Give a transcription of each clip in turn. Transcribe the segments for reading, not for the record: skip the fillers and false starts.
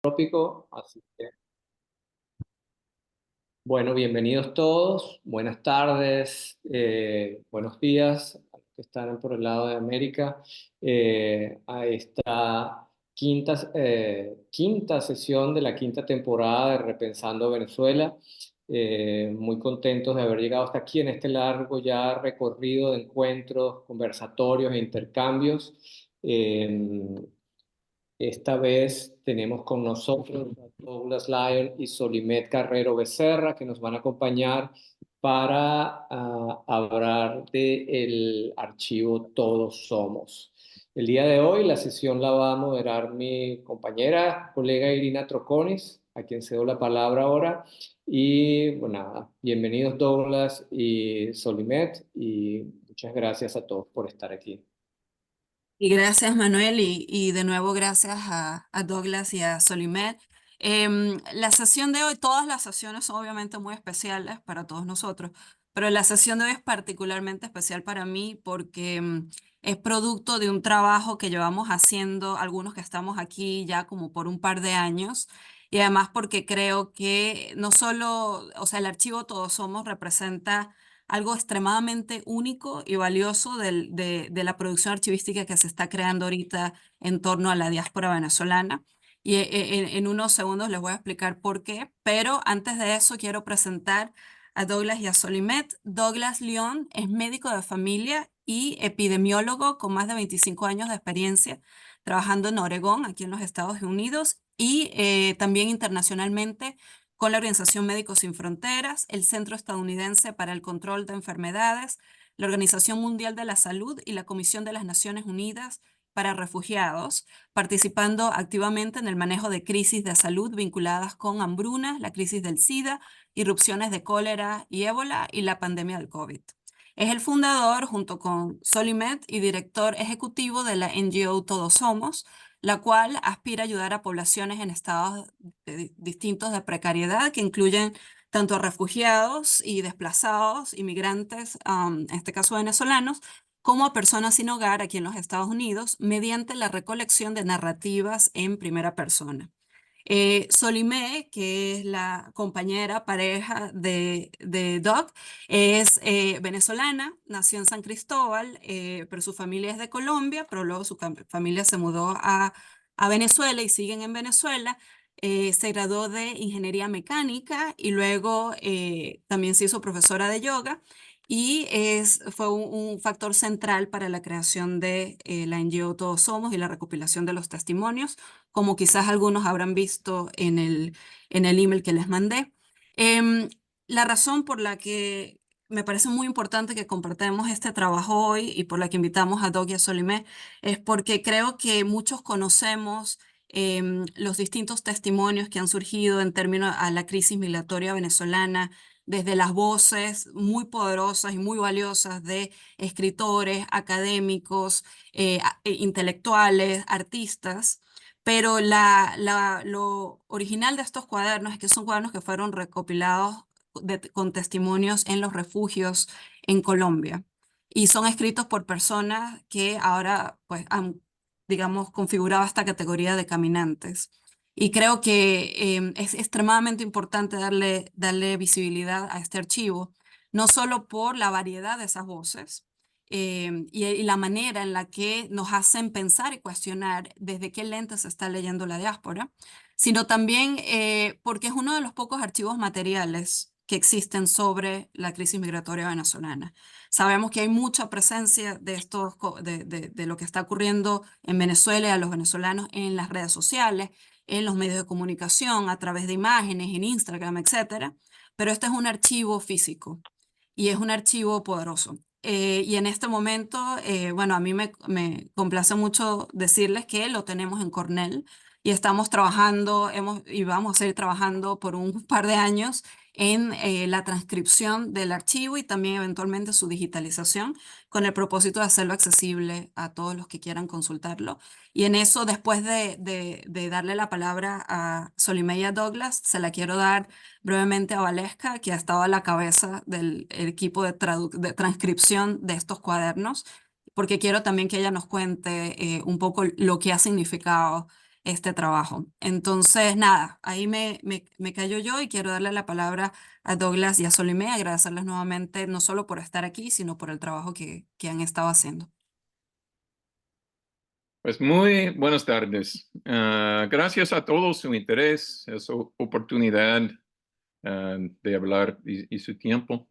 Trópico, así que bueno, bienvenidos todos, buenas tardes, buenos días a los que están por el lado de América, a esta quinta sesión de la quinta temporada de Repensando Venezuela. Muy contentos de haber llegado hasta aquí en este largo ya recorrido de encuentros, conversatorios e intercambios. Esta vez tenemos con nosotros a Douglas Lyon y Solimet Carrero Becerra, que nos van a acompañar para hablar del archivo Todos Somos. El día de hoy la sesión la va a moderar mi compañera, colega Irina Troconis, a quien cedo la palabra ahora. Y bueno, nada, bienvenidos Douglas y Solimet, y muchas gracias a todos por estar aquí. Y gracias, Manuel, y de nuevo gracias a Douglas y a Solimet. La sesión de hoy, todas las sesiones son obviamente muy especiales para todos nosotros, pero la sesión de hoy es particularmente especial para mí porque es producto de un trabajo que llevamos haciendo algunos que estamos aquí ya como por un par de años, y además porque creo que no solo, o sea, el archivo Todos Somos representa algo extremadamente único y valioso de la producción archivística que se está creando ahorita en torno a la diáspora venezolana. Y en unos segundos les voy a explicar por qué, pero antes de eso quiero presentar a Douglas y a Solimet. Douglas León es médico de familia y epidemiólogo con más de 25 años de experiencia trabajando en Oregón, aquí en los Estados Unidos, y también internacionalmente con la Organización Médicos Sin Fronteras, el Centro Estadounidense para el Control de Enfermedades, la Organización Mundial de la Salud y la Comisión de las Naciones Unidas para Refugiados, participando activamente en el manejo de crisis de salud vinculadas con hambruna, la crisis del SIDA, irrupciones de cólera y ébola y la pandemia del COVID. Es el fundador, junto con Solimet, y director ejecutivo de la NGO Todos Somos, la cual aspira a ayudar a poblaciones en estados distintos de precariedad, que incluyen tanto a refugiados y desplazados, inmigrantes, en este caso venezolanos, como a personas sin hogar aquí en los Estados Unidos, mediante la recolección de narrativas en primera persona. Solimé, que es la compañera, pareja de Doc, es venezolana, nació en San Cristóbal, pero su familia es de Colombia, pero luego su familia se mudó a Venezuela y siguen en Venezuela. Se graduó de ingeniería mecánica y luego también se hizo profesora de yoga y fue un factor central para la creación de la NGO Todos Somos y la recopilación de los testimonios, como quizás algunos habrán visto en el email que les mandé. Em, la razón por la que me parece muy importante que compartamos este trabajo hoy y por la que invitamos a Doug y a Solimé es porque creo que muchos conocemos los distintos testimonios que han surgido en términos a la crisis migratoria venezolana, desde las voces muy poderosas y muy valiosas de escritores, académicos, intelectuales, artistas. Pero lo original de estos cuadernos es que son cuadernos que fueron recopilados con testimonios en los refugios en Colombia. Y son escritos por personas que ahora pues, han, digamos, configurado esta categoría de caminantes. Y creo que es extremadamente importante darle visibilidad a este archivo, no solo por la variedad de esas voces, y la manera en la que nos hacen pensar y cuestionar desde qué lente se está leyendo la diáspora, sino también porque es uno de los pocos archivos materiales que existen sobre la crisis migratoria venezolana. Sabemos que hay mucha presencia de, de lo que está ocurriendo en Venezuela y a los venezolanos en las redes sociales, en los medios de comunicación, a través de imágenes, en Instagram, etcétera, pero este es un archivo físico y es un archivo poderoso. Y en este momento, bueno, a mí me complace mucho decirles que lo tenemos en Cornell y estamos trabajando, y vamos a seguir trabajando por un par de años en la transcripción del archivo y también eventualmente su digitalización con el propósito de hacerlo accesible a todos los que quieran consultarlo. Y en eso, después de darle la palabra a Solimeya Douglas, se la quiero dar brevemente a Valesca, que ha estado a la cabeza del equipo de transcripción de estos cuadernos, porque quiero también que ella nos cuente un poco lo que ha significado este trabajo. Entonces, nada, ahí me callo yo y quiero darle la palabra a Douglas y a Solimé, agradecerles nuevamente no solo por estar aquí, sino por el trabajo que han estado haciendo. Pues muy buenas tardes. Gracias a todos su interés, su oportunidad de hablar y su tiempo.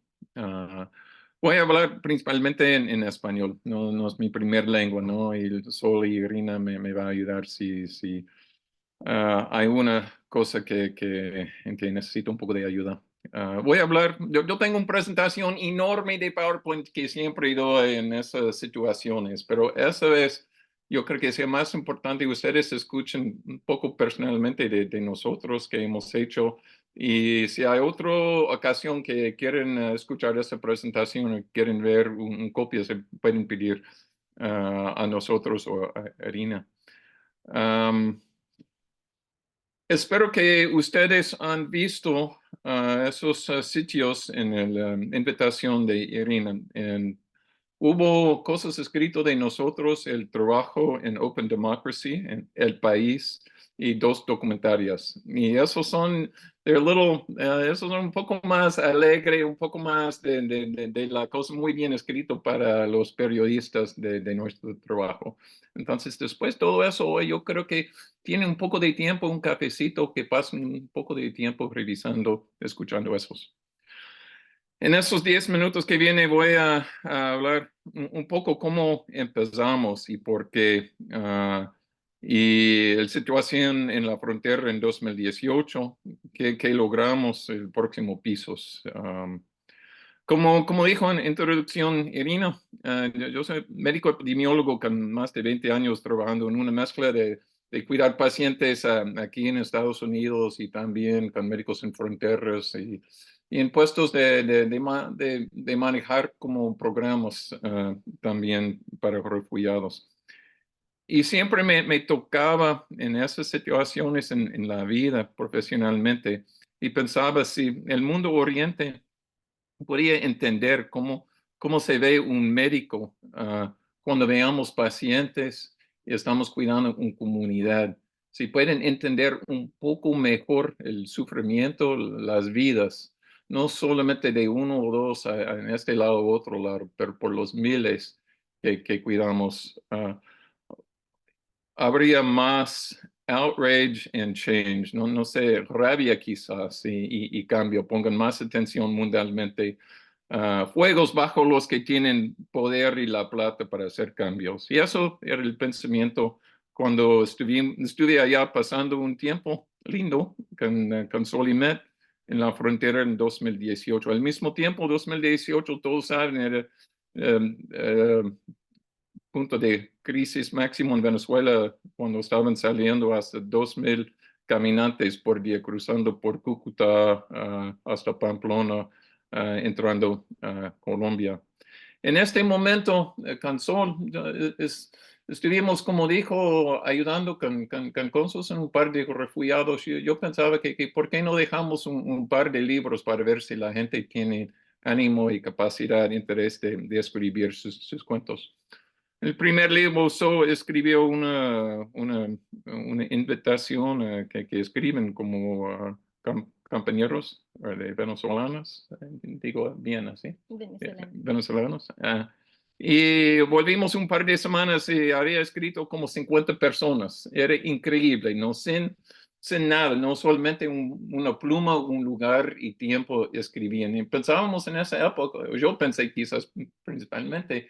Voy a hablar principalmente en español, no es mi primer lengua, ¿no? Y Sol y Irina me va a ayudar si hay una cosa en que necesito un poco de ayuda. Voy a hablar, yo tengo una presentación enorme de PowerPoint que siempre doy en esas situaciones, pero esta vez yo creo que sea más importante que ustedes escuchen un poco personalmente de nosotros que hemos hecho. Y si hay otra ocasión que quieren escuchar esta presentación o quieren ver un copia, se pueden pedir a nosotros o a Irina. Espero que ustedes han visto esos sitios en la invitación de Irina. Hubo cosas escritas de nosotros, el trabajo en Open Democracy, en El País, y dos documentarias. Y esos son, esos son un poco más alegre, un poco más de la cosa muy bien escrito para los periodistas de nuestro trabajo. Entonces, después de todo eso, yo creo que tiene un poco de tiempo, un cafecito, que pasen un poco de tiempo revisando, escuchando esos. En esos 10 minutos que viene voy a hablar un poco cómo empezamos y por qué. Y la situación en la frontera en 2018, qué logramos el próximo pisos. Como dijo en introducción Irina, yo soy médico epidemiólogo con más de 20 años trabajando en una mezcla de cuidar pacientes aquí en Estados Unidos y también con Médicos Sin Fronteras y en puestos de manejar como programas también para refugiados. Y siempre me tocaba en esas situaciones en la vida profesionalmente y pensaba si el mundo oriente podía entender cómo se ve un médico cuando veamos pacientes y estamos cuidando una comunidad. Si pueden entender un poco mejor el sufrimiento, las vidas, no solamente de uno o dos en este lado u otro lado, pero por los miles que cuidamos. Habría más outrage and change, no sé, rabia quizás y cambio, pongan más atención mundialmente, fuegos bajo los que tienen poder y la plata para hacer cambios. Y eso era el pensamiento cuando estuve allá pasando un tiempo lindo con Solimet en la frontera en 2018. Al mismo tiempo, 2018, todos saben, era punto de crisis máximo en Venezuela cuando estaban saliendo hasta 2,000 caminantes por día cruzando por Cúcuta hasta Pamplona, entrando a Colombia. En este momento, Cansol, estuvimos, como dijo, ayudando con cosas en un par de refugiados. Yo pensaba que ¿por qué no dejamos un par de libros para ver si la gente tiene ánimo y capacidad, interés de escribir sus cuentos? El primer libro escribió una invitación que escriben como compañeros de venezolanos, digo bien así, venezolanos. Y volvimos un par de semanas y había escrito como 50 personas. Era increíble, no sin nada, no solamente una pluma, un lugar y tiempo escribían. Y pensábamos en esa época, yo pensé quizás principalmente,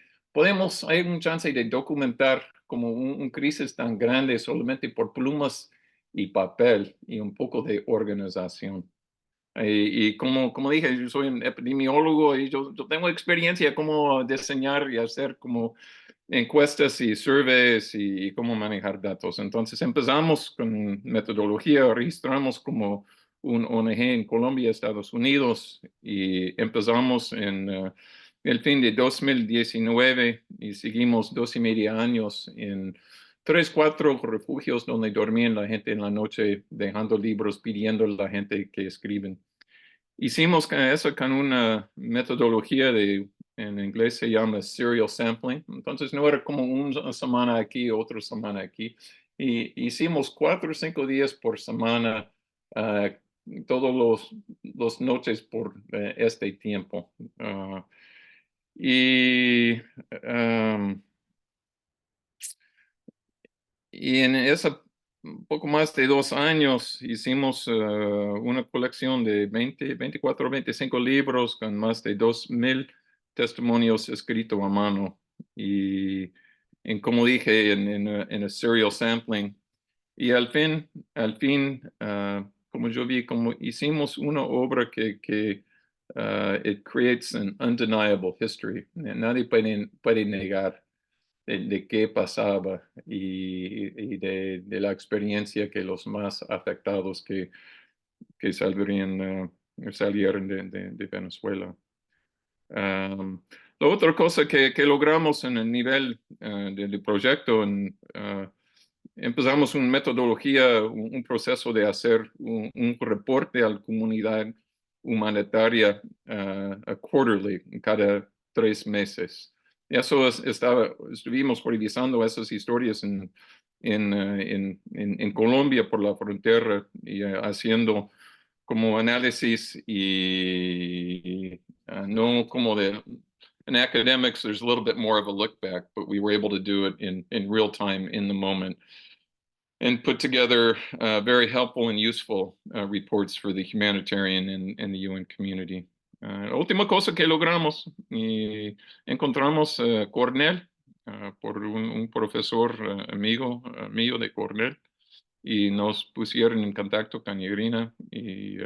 hay un chance de documentar como un crisis tan grande solamente por plumas y papel y un poco de organización. Y como dije, yo soy un epidemiólogo y yo tengo experiencia cómo diseñar y hacer como encuestas y surveys y cómo manejar datos. Entonces empezamos con metodología, registramos como un ONG en Colombia, Estados Unidos, y empezamos en el fin de 2019 y seguimos 2,5 años en 3, 4 refugios donde dormían la gente en la noche, dejando libros, pidiendo a la gente que escriben. Hicimos eso con una metodología en inglés se llama serial sampling. Entonces no era como una semana aquí, otra semana aquí. Y hicimos 4 o 5 días por semana, todos los noches por este tiempo. Y, um, y en esa poco más de 2 años hicimos una colección de 24, 25 libros con más de 2,000 testimonios escritos a mano. Y como dije, en a serial sampling. Y al fin, como yo vi, como hicimos una obra que it creates an undeniable history. Nadie puede negar de qué pasaba y de la experiencia que los más afectados que salieron de Venezuela. La otra cosa que logramos en el nivel del proyecto, empezamos una metodología, un proceso de hacer un reporte a la comunidad humanitaria quarterly, cada 3 meses. Eso estuvimos revisando esas historias en Colombia por la frontera y haciendo como análisis y no como de in academics, there's a little bit more of a look back, but we were able to do it in real time, in the moment, and put together very helpful and useful reports for the humanitarian and the UN community. La última cosa que logramos, y encontramos Cornell, por un profesor amigo mío de Cornell, y nos pusieron en contacto con Irina y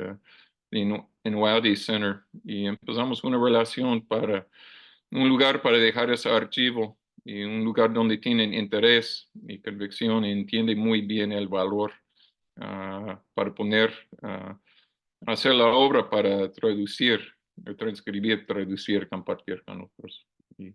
en Wiley Center, y empezamos una relación para un lugar para dejar ese archivo y un lugar donde tienen interés y convicción y entienden muy bien el valor para hacer la obra, para traducir, transcribir, traducir, compartir con otros. Y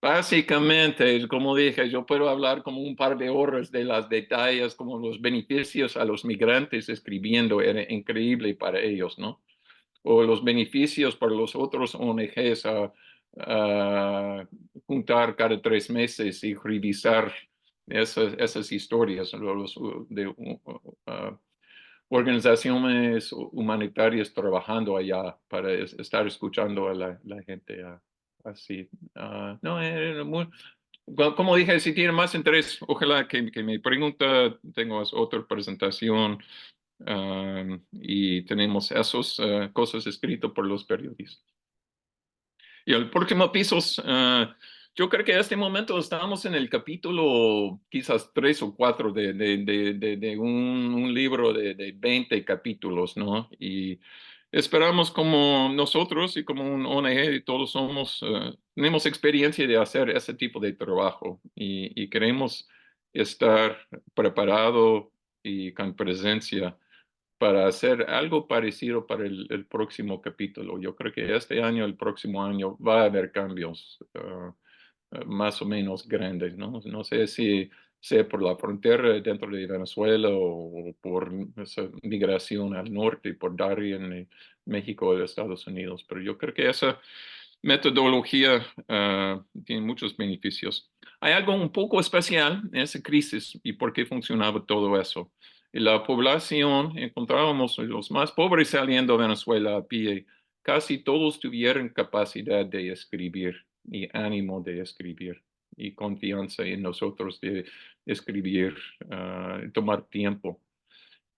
básicamente, como dije, yo puedo hablar como un par de horas de los detalles, como los beneficios a los migrantes escribiendo, era increíble para ellos, ¿no? O los beneficios para los otros ONGs a juntar cada 3 meses y revisar esas historias de organizaciones humanitarias trabajando allá para estar escuchando a la gente así. No, como dije, si tiene más interés, ojalá que me pregunta, tengo otra presentación. Y tenemos esas cosas escritas por los periodistas. Y el próximo piso, yo creo que en este momento estamos en el capítulo quizás 3 o 4 de un libro de 20 capítulos, ¿no? Y esperamos como nosotros y como un ONG, todos tenemos experiencia de hacer ese tipo de trabajo y queremos estar preparado y con presencia para hacer algo parecido para el próximo capítulo. Yo creo que este año, el próximo año, va a haber cambios más o menos grandes, ¿no? No sé si sea por la frontera dentro de Venezuela o por esa migración al norte, por Darien, México o Estados Unidos, pero yo creo que esa metodología tiene muchos beneficios. Hay algo un poco especial en esa crisis y por qué funcionaba todo eso. Y la población, encontrábamos los más pobres saliendo de Venezuela a pie, casi todos tuvieron capacidad de escribir y ánimo de escribir y confianza en nosotros de escribir, tomar tiempo.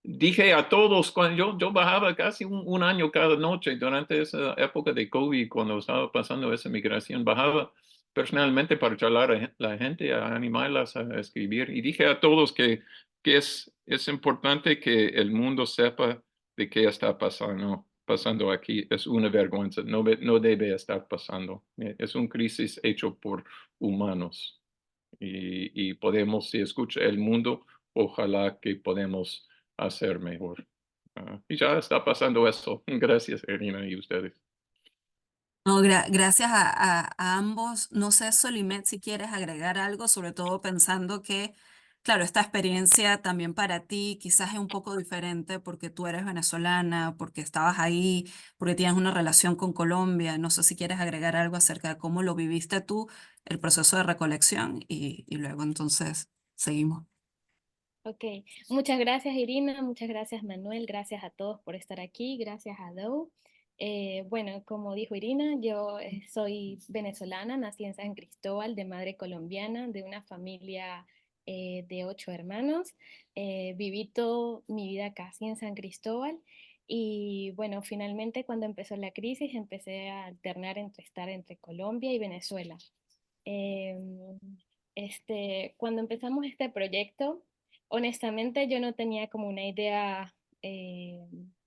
Dije a todos, cuando yo bajaba casi un año cada noche durante esa época de COVID, cuando estaba pasando esa migración, bajaba personalmente para charlar a la gente, a animarlas a escribir. Y dije a todos que es importante que el mundo sepa de qué está pasando aquí. Es una vergüenza, no debe estar pasando. Es una crisis hecho por humanos. Y podemos, si escucha el mundo, ojalá que podemos hacer mejor. Y ya está pasando eso. Gracias, Irina, y ustedes. No, gracias a ambos. No sé, Solimet, si quieres agregar algo, sobre todo pensando que, claro, esta experiencia también para ti quizás es un poco diferente porque tú eres venezolana, porque estabas ahí, porque tienes una relación con Colombia. No sé si quieres agregar algo acerca de cómo lo viviste tú, el proceso de recolección, y luego entonces seguimos. Ok, muchas gracias Irina, muchas gracias Manuel, gracias a todos por estar aquí, gracias a Dou. Bueno, como dijo Irina, yo soy venezolana, nací en San Cristóbal, de madre colombiana, de una familia de 8 hermanos. Viví toda mi vida casi en San Cristóbal y bueno, finalmente cuando empezó la crisis empecé a alternar entre estar entre Colombia y Venezuela. Em, cuando empezamos este proyecto, honestamente yo no tenía como una idea eh,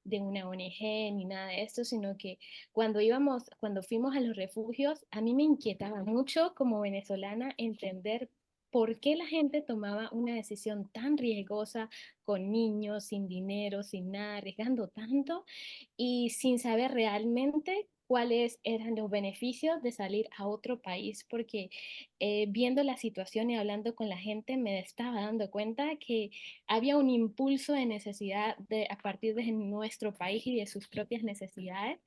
de una ONG ni nada de esto, sino que cuando fuimos a los refugios, a mí me inquietaba mucho como venezolana entender por qué la gente tomaba una decisión tan riesgosa con niños, sin dinero, sin nada, arriesgando tanto y sin saber realmente cuáles eran los beneficios de salir a otro país, porque viendo la situación y hablando con la gente me estaba dando cuenta que había un impulso de necesidad a partir de nuestro país y de sus propias necesidades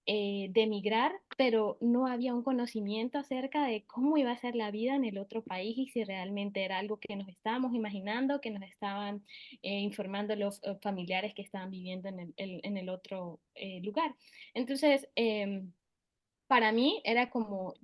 de emigrar, pero no había un conocimiento acerca de cómo iba a ser la vida en el otro país y si realmente era algo que nos estábamos imaginando, que nos estaban informando los familiares que estaban viviendo en el otro lugar. Entonces, para mí era como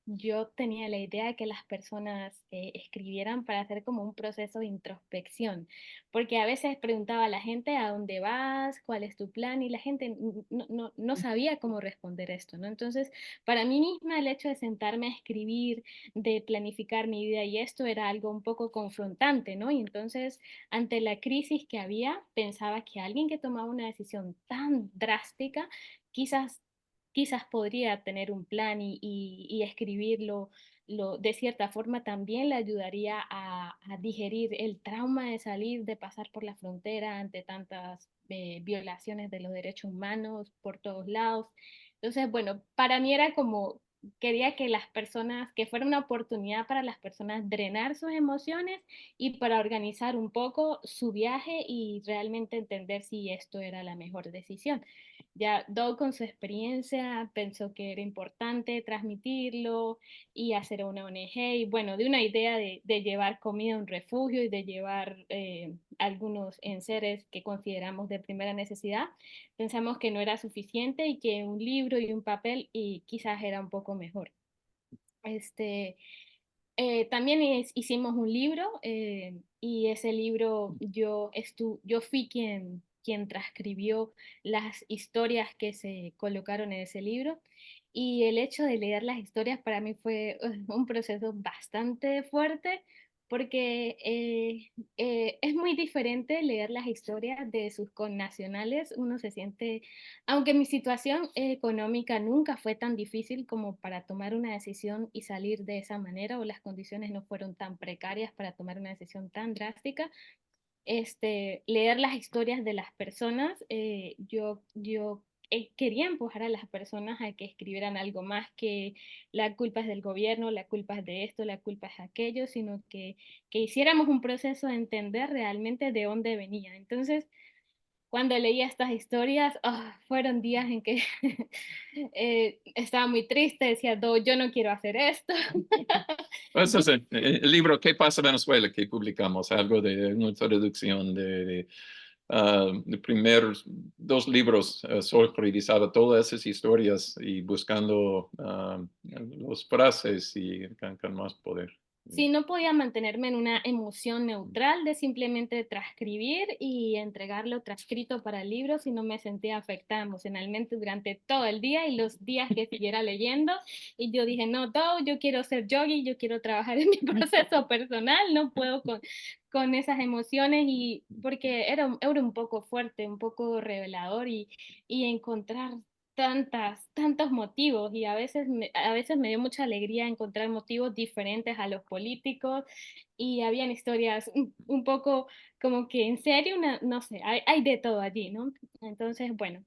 yo tenía la idea de que las personas escribieran para hacer como un proceso de introspección, porque a veces preguntaba a la gente a dónde vas, cuál es tu plan, y la gente no sabía cómo responder esto, ¿no? Entonces, para mí misma el hecho de sentarme a escribir, de planificar mi vida y esto era algo un poco confrontante, ¿no? Y entonces, ante la crisis que había, pensaba que alguien que tomaba una decisión tan drástica, quizás podría tener un plan y escribirlo de cierta forma también le ayudaría a digerir el trauma de salir, de pasar por la frontera ante tantas violaciones de los derechos humanos por todos lados. Entonces, bueno, para mí era como, quería que las personas, que fuera una oportunidad para las personas drenar sus emociones y para organizar un poco su viaje y realmente entender si esto era la mejor decisión. Ya Doug con su experiencia pensó que era importante transmitirlo y hacer una ONG y bueno, de una idea de llevar comida a un refugio y de llevar algunos enseres que consideramos de primera necesidad, pensamos que no era suficiente y que un libro y un papel y quizás era un poco mejor. Este, también hicimos un libro y ese libro yo fui quien transcribió las historias que se colocaron en ese libro y el hecho de leer las historias para mí fue un proceso bastante fuerte porque es muy diferente leer las historias de sus connacionales. Uno se siente, aunque mi situación económica nunca fue tan difícil como para tomar una decisión y salir de esa manera, o las condiciones no fueron tan precarias para tomar una decisión tan drástica, leer las historias de las personas, yo quería empujar a las personas a que escribieran algo más que la culpa es del gobierno, la culpa es de esto, la culpa es de aquello, sino que hiciéramos un proceso de entender realmente de dónde venía. Entonces, cuando leía estas historias, fueron días en que estaba muy triste, decía, "No, yo no quiero hacer esto." Ese es el libro ¿Qué pasa en Venezuela? Que publicamos, algo de una traducción de primeros 2 libros. Solo revisaba todas esas historias y buscando las frases y con más poder. Sí, no podía mantenerme en una emoción neutral de simplemente transcribir y entregarlo transcrito para el libro, sino me sentía afectada emocionalmente durante todo el día y los días que siguiera leyendo. Y yo dije, no, yo quiero ser yogi, yo quiero trabajar en mi proceso personal, no puedo con esas emociones y porque era un poco fuerte, un poco revelador y encontrar tantos motivos y a veces me dio mucha alegría encontrar motivos diferentes a los políticos y habían historias un poco como que en serio, no sé, hay de todo allí, ¿no? Entonces, bueno,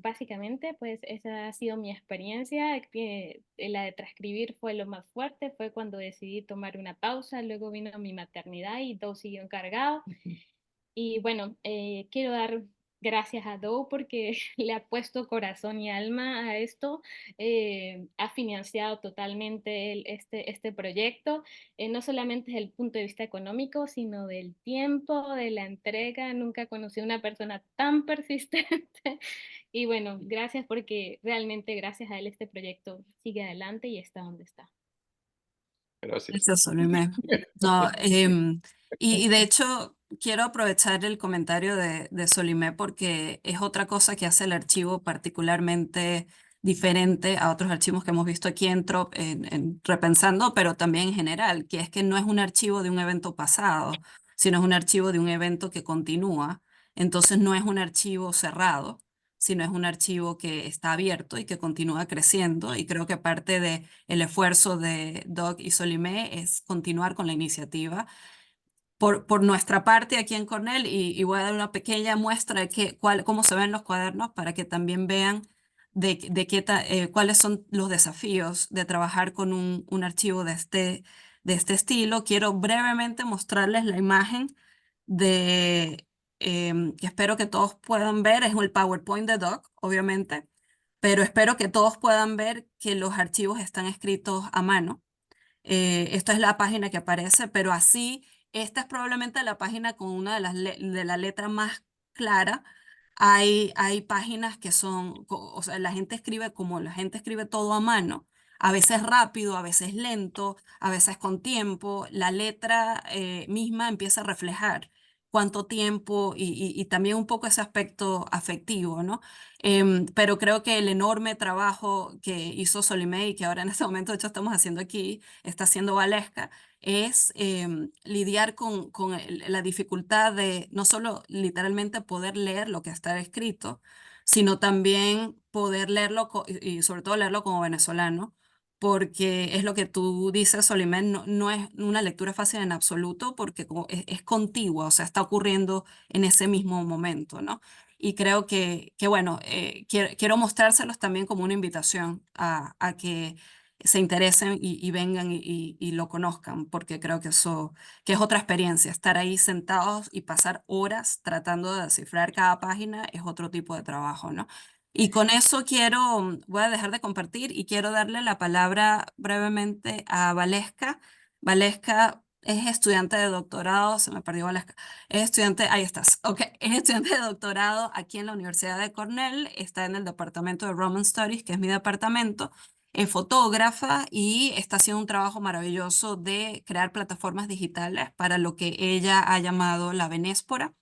básicamente pues esa ha sido mi experiencia, que la de transcribir fue lo más fuerte, fue cuando decidí tomar una pausa, luego vino mi maternidad y todo siguió encargado. Y bueno, quiero dar gracias a Dow porque le ha puesto corazón y alma a esto, ha financiado totalmente este proyecto, no solamente desde el punto de vista económico, sino del tiempo, de la entrega. Nunca conocí a una persona tan persistente y bueno, gracias porque realmente gracias a él este proyecto sigue adelante y está donde está. Gracias. Eso, Solomé. No, y de hecho quiero aprovechar el comentario de Solimé porque es otra cosa que hace el archivo particularmente diferente a otros archivos que hemos visto aquí en Repensando, pero también en general, que es que no es un archivo de un evento pasado, sino es un archivo de un evento que continúa. Entonces no es un archivo cerrado, sino es un archivo que está abierto y que continúa creciendo. Y creo que parte de el esfuerzo de Doug y Solimé es continuar con la iniciativa. Por nuestra parte aquí en Cornell, y voy a dar una pequeña muestra de cómo se ven los cuadernos para que también vean cuáles son los desafíos de trabajar con un archivo de este estilo. Quiero brevemente mostrarles la imagen que espero que todos puedan ver. Es el PowerPoint de Doug, obviamente, pero espero que todos puedan ver que los archivos están escritos a mano. Esta es la página que aparece, pero así, esta es probablemente la página con una de la letra más clara. Hay páginas que son, o sea, la gente escribe como la gente escribe todo a mano, a veces rápido, a veces lento, a veces con tiempo. La letra misma empieza a reflejar cuánto tiempo y también un poco ese aspecto afectivo, ¿no? Pero creo que el enorme trabajo que hizo Solimé y que ahora en este momento de hecho estamos haciendo aquí, está haciendo Valesca, es lidiar con la dificultad de no solo literalmente poder leer lo que está escrito, sino también poder leerlo y sobre todo leerlo como venezolano, porque es lo que tú dices, Solimé, no es una lectura fácil en absoluto, porque es contigua, o sea, está ocurriendo en ese mismo momento, ¿no? Y creo que bueno, quiero mostrárselos también como una invitación a que se interesen y vengan y lo conozcan, porque creo que eso que es otra experiencia. Estar ahí sentados y pasar horas tratando de descifrar cada página es otro tipo de trabajo, ¿no? Y con eso voy a dejar de compartir y quiero darle la palabra brevemente a Valesca. Valesca es estudiante de doctorado, se me perdió Valesca. Es estudiante, ahí estás, ok, es estudiante de doctorado aquí en la Universidad de Cornell, está en el departamento de Roman Studies, que es mi departamento, es fotógrafa y está haciendo un trabajo maravilloso de crear plataformas digitales para lo que ella ha llamado la Venéspora,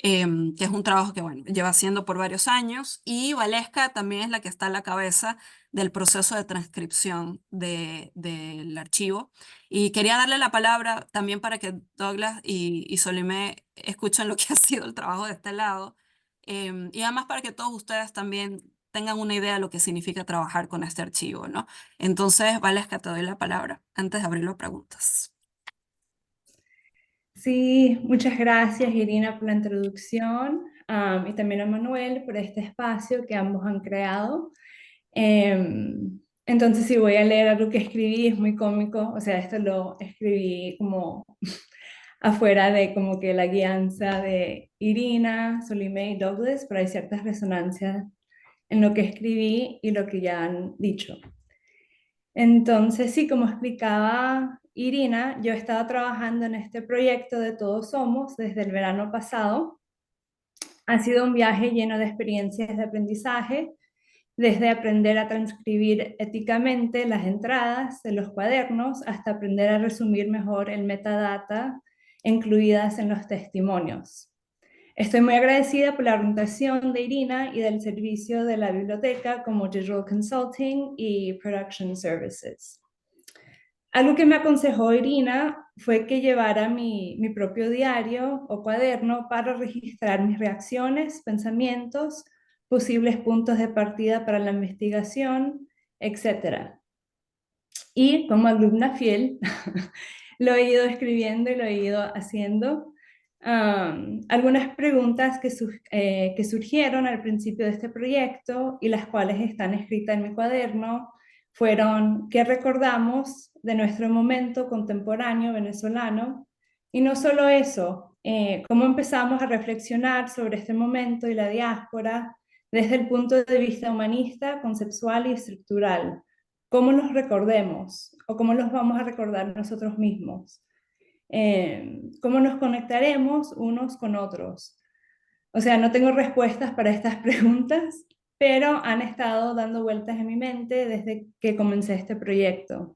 que es un trabajo que, bueno, lleva haciendo por varios años, y Valesca también es la que está a la cabeza del proceso de transcripción del archivo. Y quería darle la palabra también para que Douglas y Solimé escuchen lo que ha sido el trabajo de este lado, y además para que todos ustedes también tengan una idea de lo que significa trabajar con este archivo, ¿no? Entonces, Valesca, te doy la palabra antes de abrir las preguntas. Sí, muchas gracias Irina por la introducción, y también a Manuel por este espacio que ambos han creado. Entonces, sí, voy a leer algo que escribí, es muy cómico, o sea, esto lo escribí como afuera de como que la guianza de Irina, Solimé y Douglas, pero hay ciertas resonancias en lo que escribí y lo que ya han dicho. Entonces, sí, como explicaba Irina, yo he estado trabajando en este proyecto de Todos Somos desde el verano pasado. Ha sido un viaje lleno de experiencias de aprendizaje, desde aprender a transcribir éticamente las entradas de los cuadernos hasta aprender a resumir mejor el metadata incluidas en los testimonios. Estoy muy agradecida por la orientación de Irina y del servicio de la biblioteca como Digital Consulting y Production Services. Algo que me aconsejó Irina fue que llevara mi propio diario o cuaderno para registrar mis reacciones, pensamientos, posibles puntos de partida para la investigación, etc. Y como alumna fiel, lo he ido escribiendo y lo he ido haciendo. Algunas preguntas que surgieron al principio de este proyecto y las cuales están escritas en mi cuaderno fueron: ¿qué recordamos de nuestro momento contemporáneo venezolano? Y no solo eso, cómo empezamos a reflexionar sobre este momento y la diáspora desde el punto de vista humanista, conceptual y estructural. ¿Cómo los recordemos o cómo los vamos a recordar nosotros mismos? ¿Cómo nos conectaremos unos con otros? O sea, no tengo respuestas para estas preguntas, pero han estado dando vueltas en mi mente desde que comencé este proyecto.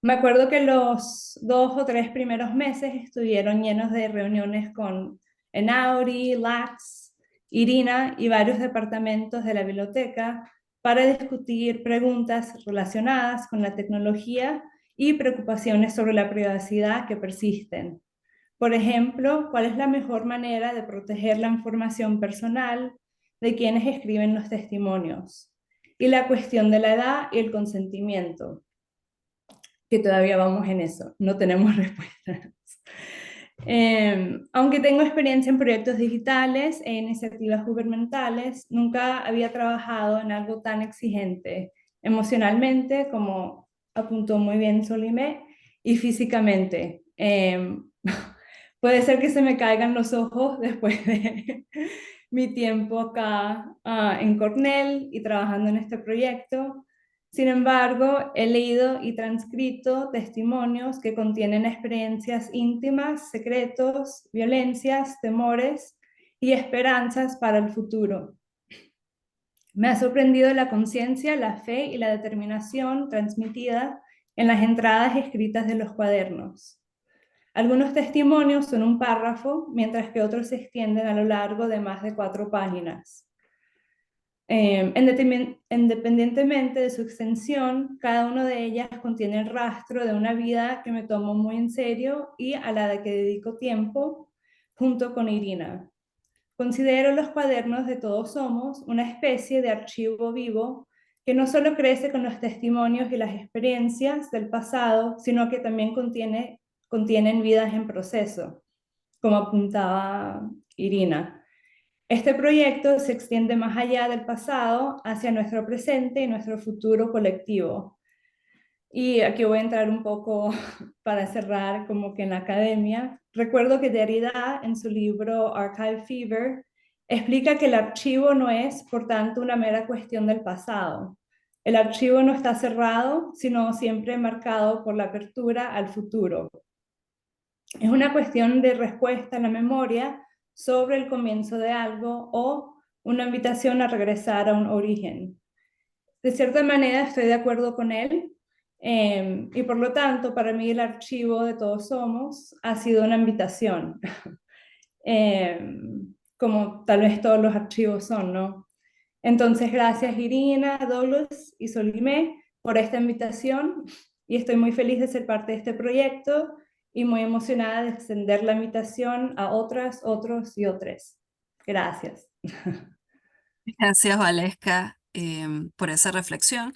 Me acuerdo que los 2 o 3 primeros meses estuvieron llenos de reuniones con Enauri, Lax, Irina y varios departamentos de la biblioteca para discutir preguntas relacionadas con la tecnología y preocupaciones sobre la privacidad que persisten. Por ejemplo, ¿cuál es la mejor manera de proteger la información personal de quienes escriben los testimonios? Y la cuestión de la edad y el consentimiento, que todavía vamos en eso, no tenemos respuestas. Aunque tengo experiencia en proyectos digitales e iniciativas gubernamentales, nunca había trabajado en algo tan exigente emocionalmente, como apuntó muy bien Solimé, y físicamente. Puede ser que se me caigan los ojos después de mi tiempo acá en Cornell y trabajando en este proyecto. Sin embargo, he leído y transcrito testimonios que contienen experiencias íntimas, secretos, violencias, temores y esperanzas para el futuro. Me ha sorprendido la conciencia, la fe y la determinación transmitida en las entradas escritas de los cuadernos. Algunos testimonios son un párrafo, mientras que otros se extienden a lo largo de más de 4 páginas. Independientemente de su extensión, cada una de ellas contiene el rastro de una vida que me tomo muy en serio y a la de que dedico tiempo junto con Irina. Considero los cuadernos de Todos Somos una especie de archivo vivo que no solo crece con los testimonios y las experiencias del pasado, sino que también contienen vidas en proceso, como apuntaba Irina. Este proyecto se extiende más allá del pasado hacia nuestro presente y nuestro futuro colectivo. Y aquí voy a entrar un poco para cerrar como que en la academia. Recuerdo que Derrida en su libro Archive Fever explica que el archivo no es, por tanto, una mera cuestión del pasado. El archivo no está cerrado, sino siempre marcado por la apertura al futuro. Es una cuestión de respuesta a la memoria sobre el comienzo de algo o una invitación a regresar a un origen. De cierta manera estoy de acuerdo con él y por lo tanto para mí el archivo de Todos Somos ha sido una invitación, como tal vez todos los archivos son, ¿no? Entonces gracias Irina, Douglas y Solimé por esta invitación y estoy muy feliz de ser parte de este proyecto y muy emocionada de extender la invitación a otras, otros y otras. Gracias. Gracias, Valesca, por esa reflexión.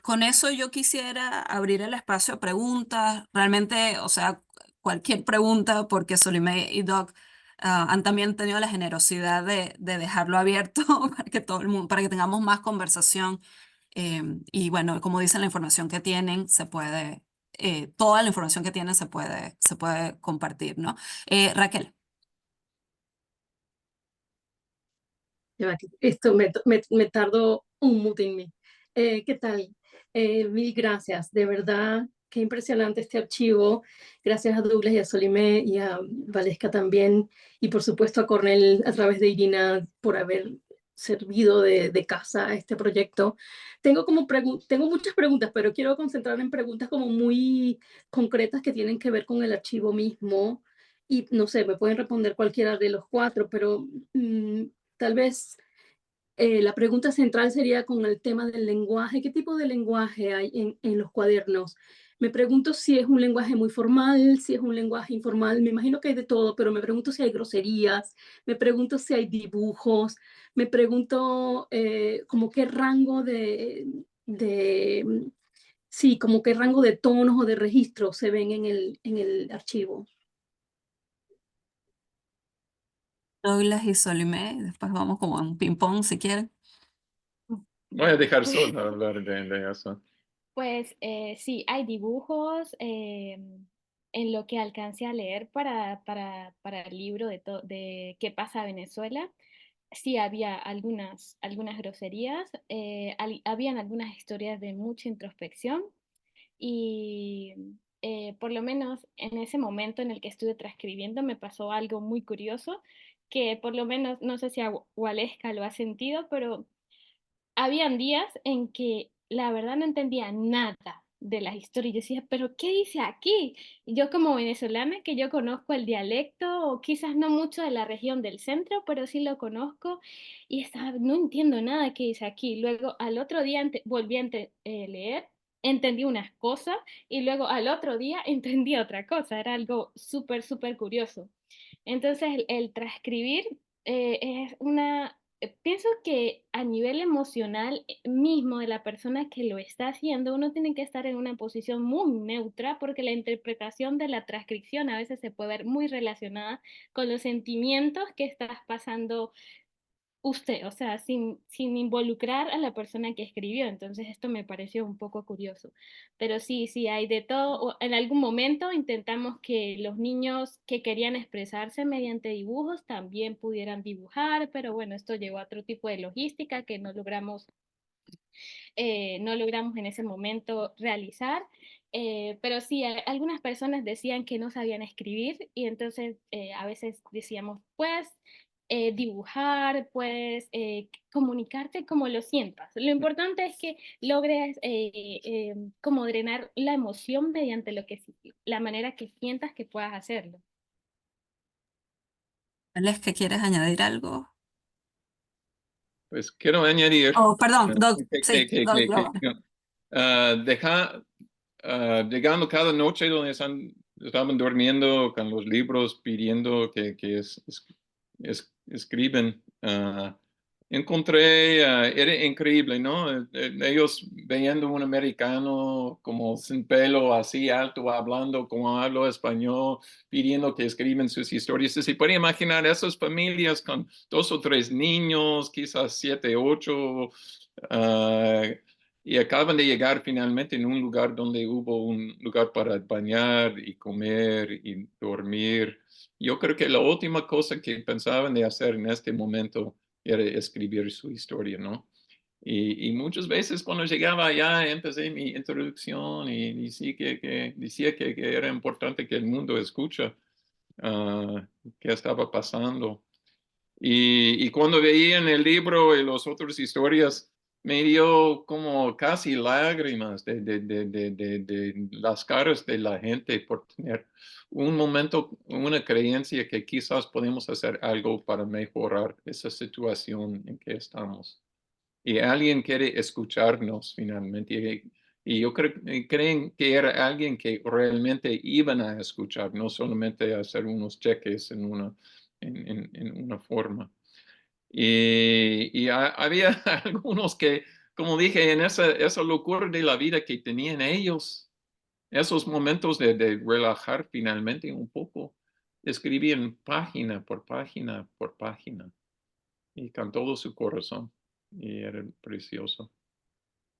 Con eso yo quisiera abrir el espacio a preguntas. Realmente, o sea, cualquier pregunta, porque Solimé y Doc han también tenido la generosidad de dejarlo abierto para que todo el mundo, para que tengamos más conversación. Y bueno, como dicen, la información que tienen se puede, toda la información que tienen se puede compartir, ¿no? Raquel. Ya va, que esto me tardó un mute en mí. ¿Qué tal? Mil gracias. De verdad, qué impresionante este archivo. Gracias a Douglas y a Solimé y a Valesca también. Y por supuesto a Cornell a través de Irina por haber servido de casa a este proyecto. Tengo muchas preguntas, pero quiero concentrarme en preguntas como muy concretas que tienen que ver con el archivo mismo. Y no sé, me pueden responder cualquiera de los 4, pero tal vez la pregunta central sería con el tema del lenguaje. ¿Qué tipo de lenguaje hay en los cuadernos? Me pregunto si es un lenguaje muy formal, si es un lenguaje informal. Me imagino que hay de todo, pero me pregunto si hay groserías, me pregunto si hay dibujos, me pregunto como qué rango sí, como qué rango de tonos o de registros se ven en el archivo. Douglas y Solimé, después vamos como en un ping-pong si quieren. Voy a dejar solo hablar de eso. Pues sí, hay dibujos, en lo que alcancé a leer para el libro de ¿Qué pasa Venezuela? Sí, había algunas groserías, habían algunas historias de mucha introspección y por lo menos en ese momento en el que estuve transcribiendo me pasó algo muy curioso que por lo menos, no sé si Waleska lo ha sentido, pero habían días en que la verdad no entendía nada de las historias. Yo decía, pero ¿qué dice aquí? Y yo como venezolana, que yo conozco el dialecto, o quizás no mucho de la región del centro, pero sí lo conozco, y estaba, no entiendo nada que dice aquí. Luego al otro día volví a leer, entendí unas cosas, y luego al otro día entendí otra cosa. Era algo súper, súper curioso. Entonces, el transcribir es pienso que a nivel emocional mismo de la persona que lo está haciendo, uno tiene que estar en una posición muy neutra porque la interpretación de la transcripción a veces se puede ver muy relacionada con los sentimientos que estás pasando usted, o sea, sin involucrar a la persona que escribió. Entonces esto me pareció un poco curioso. Pero sí, sí, hay de todo. En algún momento intentamos que los niños que querían expresarse mediante dibujos también pudieran dibujar, pero bueno, esto llevó a otro tipo de logística que no logramos en ese momento realizar. Pero sí, algunas personas decían que no sabían escribir y entonces a veces decíamos, pues dibujar, puedes comunicarte como lo sientas. Lo importante es que logres como drenar la emoción mediante la manera que sientas que puedas hacerlo. ¿Alex, quieres añadir algo? Pues quiero añadir Oh, perdón, Doug, que, sí, Doug, Doug. llegando cada noche donde estaban durmiendo con los libros pidiendo que escriben. Encontré, era increíble, ¿no? Ellos viendo un americano como sin pelo, así alto, hablando como hablo español, pidiendo que escriben sus historias. Se puede imaginar esas familias con 2 o 3 niños, quizás 7, 8, y acaban de llegar finalmente en un lugar donde hubo un lugar para bañar y comer y dormir. Yo creo que la última cosa que pensaban de hacer en este momento era escribir su historia, ¿no? Y muchas veces cuando llegaba allá empecé mi introducción y decía que era importante que el mundo escuche qué estaba pasando. Y cuando veía en el libro y las otras historias, me dio como casi lágrimas de las caras de la gente por tener un momento, una creencia que quizás podemos hacer algo para mejorar esa situación en que estamos. Y alguien quiere escucharnos finalmente. Y yo creen que era alguien que realmente iban a escuchar, no solamente hacer unos cheques en una forma. Y había algunos que, como dije, en esa locura de la vida que tenían ellos, esos momentos de relajar finalmente un poco, escribían página por página por página y con todo su corazón. Y era precioso.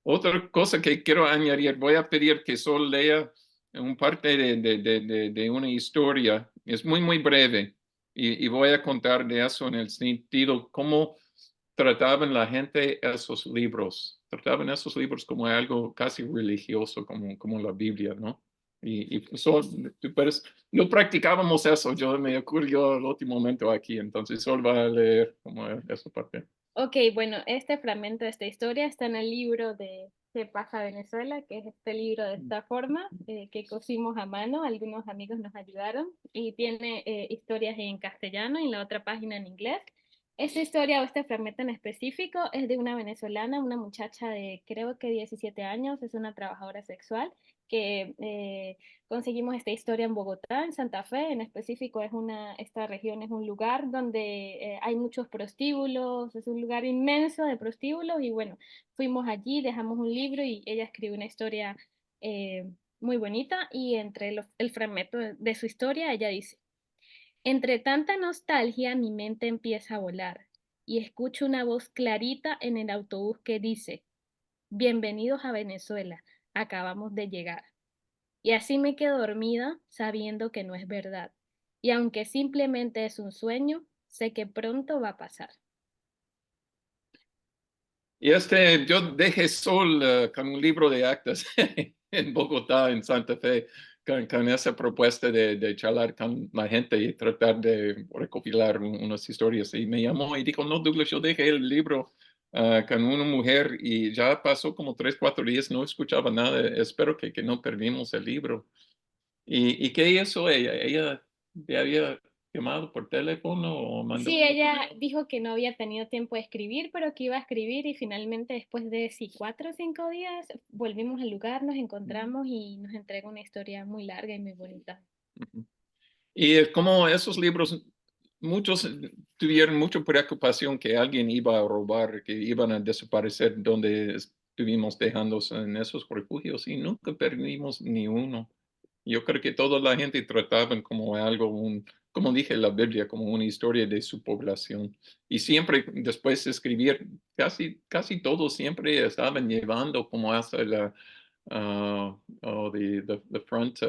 Otra cosa que quiero añadir, voy a pedir que Sol lea un parte de una historia. Es muy, muy breve y voy a contar de eso en el sentido cómo trataban la gente esos libros. Trataban esos libros como algo casi religioso, como la Biblia, ¿no? Y Sol, no practicábamos eso. Yo me ocurrió el último momento aquí, entonces Sol va a leer como esa parte. Ok, bueno, este fragmento de esta historia está en el libro de ¿Qué pasa Venezuela? Que es este libro de esta forma, que cosimos a mano, algunos amigos nos ayudaron, y tiene historias en castellano y en la otra página en inglés. Esta historia o este fragmento en específico es de una venezolana, una muchacha de creo que 17 años, es una trabajadora sexual que conseguimos esta historia en Bogotá, en Santa Fe, en específico esta región es un lugar donde hay muchos prostíbulos, es un lugar inmenso de prostíbulos y bueno, fuimos allí, dejamos un libro y ella escribió una historia eh, muy bonita y entre el fragmento de su historia ella dice, entre tanta nostalgia mi mente empieza a volar y escucho una voz clarita en el autobús que dice, bienvenidos a Venezuela, acabamos de llegar. Y así me quedo dormida sabiendo que no es verdad. Y aunque simplemente es un sueño, sé que pronto va a pasar. Y yo dejé Sol con un libro de actas en Bogotá, en Santa Fe, con esa propuesta de charlar con la gente y tratar de recopilar unas historias. Y me llamó y dijo, no, Douglas, yo dejé el libro con una mujer y ya pasó como 3, 4 días, no escuchaba nada. Espero que no perdimos el libro. ¿Y qué hizo ella? ¿Ella te había llamado por teléfono o mandó? Sí, ella dijo que no había tenido tiempo de escribir, pero que iba a escribir y finalmente después de 4 o 5 días volvimos al lugar, nos encontramos y nos entregó una historia muy larga y muy bonita. Ujú. Y como esos libros, muchos tuvieron mucha preocupación que alguien iba a robar, que iban a desaparecer donde estuvimos dejándose en esos refugios y nunca perdimos ni uno. Yo creo que toda la gente trataban como algo, como dije en la Biblia, como una historia de su población. Y siempre después de escribir, casi todos siempre estaban llevando como hasta la the front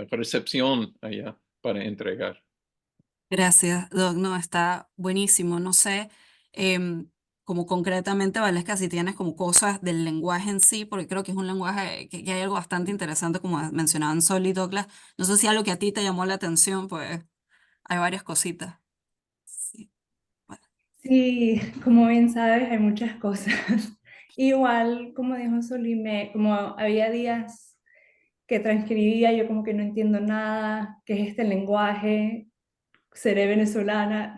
recepción allá para entregar. Gracias, Doc. No, está buenísimo. No sé, como concretamente, Valesca, si tienes como cosas del lenguaje en sí, porque creo que es un lenguaje que hay algo bastante interesante, como mencionaban Sol y Douglas. No sé si algo que a ti te llamó la atención, pues hay varias cositas. Sí. Bueno. Sí, como bien sabes, hay muchas cosas. Igual, como dijo Solime, como había días que transcribía, yo como que no entiendo nada, qué es este lenguaje, seré venezolana.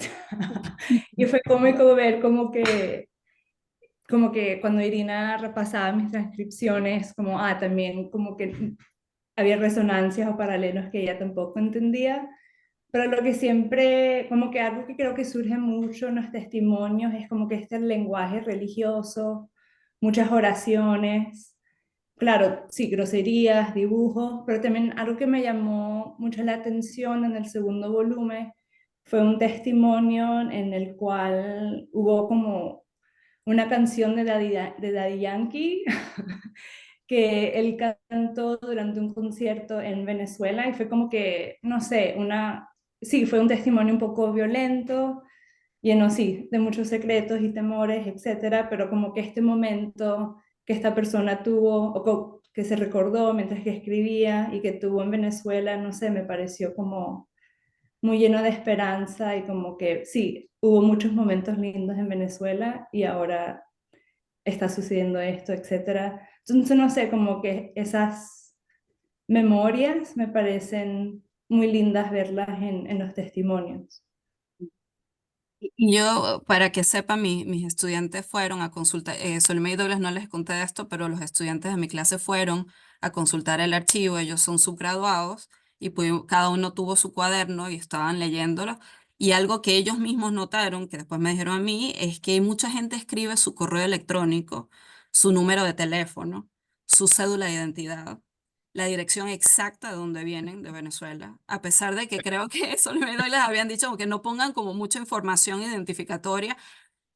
Y fue cómico ver como que cuando Irina repasaba mis transcripciones, como, también como que había resonancias o paralelos que ella tampoco entendía. Pero lo que siempre, como que algo que creo que surge mucho en los testimonios es como que este lenguaje religioso, muchas oraciones, claro, sí, groserías, dibujos, pero también algo que me llamó mucho la atención en el segundo volumen fue un testimonio en el cual hubo como una canción de Daddy Yankee que él cantó durante un concierto en Venezuela y fue como que, no sé, sí, fue un testimonio un poco violento, lleno, sí, de muchos secretos y temores, etcétera, pero como que este momento que esta persona tuvo, que se recordó mientras que escribía y que tuvo en Venezuela, no sé, me pareció como muy lleno de esperanza y como que sí, hubo muchos momentos lindos en Venezuela y ahora está sucediendo esto, etcétera. Entonces, no sé, como que esas memorias me parecen muy lindas verlas en los testimonios. Y yo, para que sepan, mis estudiantes fueron a consultar, Solomé y Douglas no les conté esto, pero los estudiantes de mi clase fueron a consultar el archivo, ellos son subgraduados y cada uno tuvo su cuaderno y estaban leyéndolo. Y algo que ellos mismos notaron, que después me dijeron a mí, es que mucha gente escribe su correo electrónico, su número de teléfono, su cédula de identidad, la dirección exacta de donde vienen, de Venezuela, a pesar de que creo que Solomé les habían dicho que no pongan como mucha información identificatoria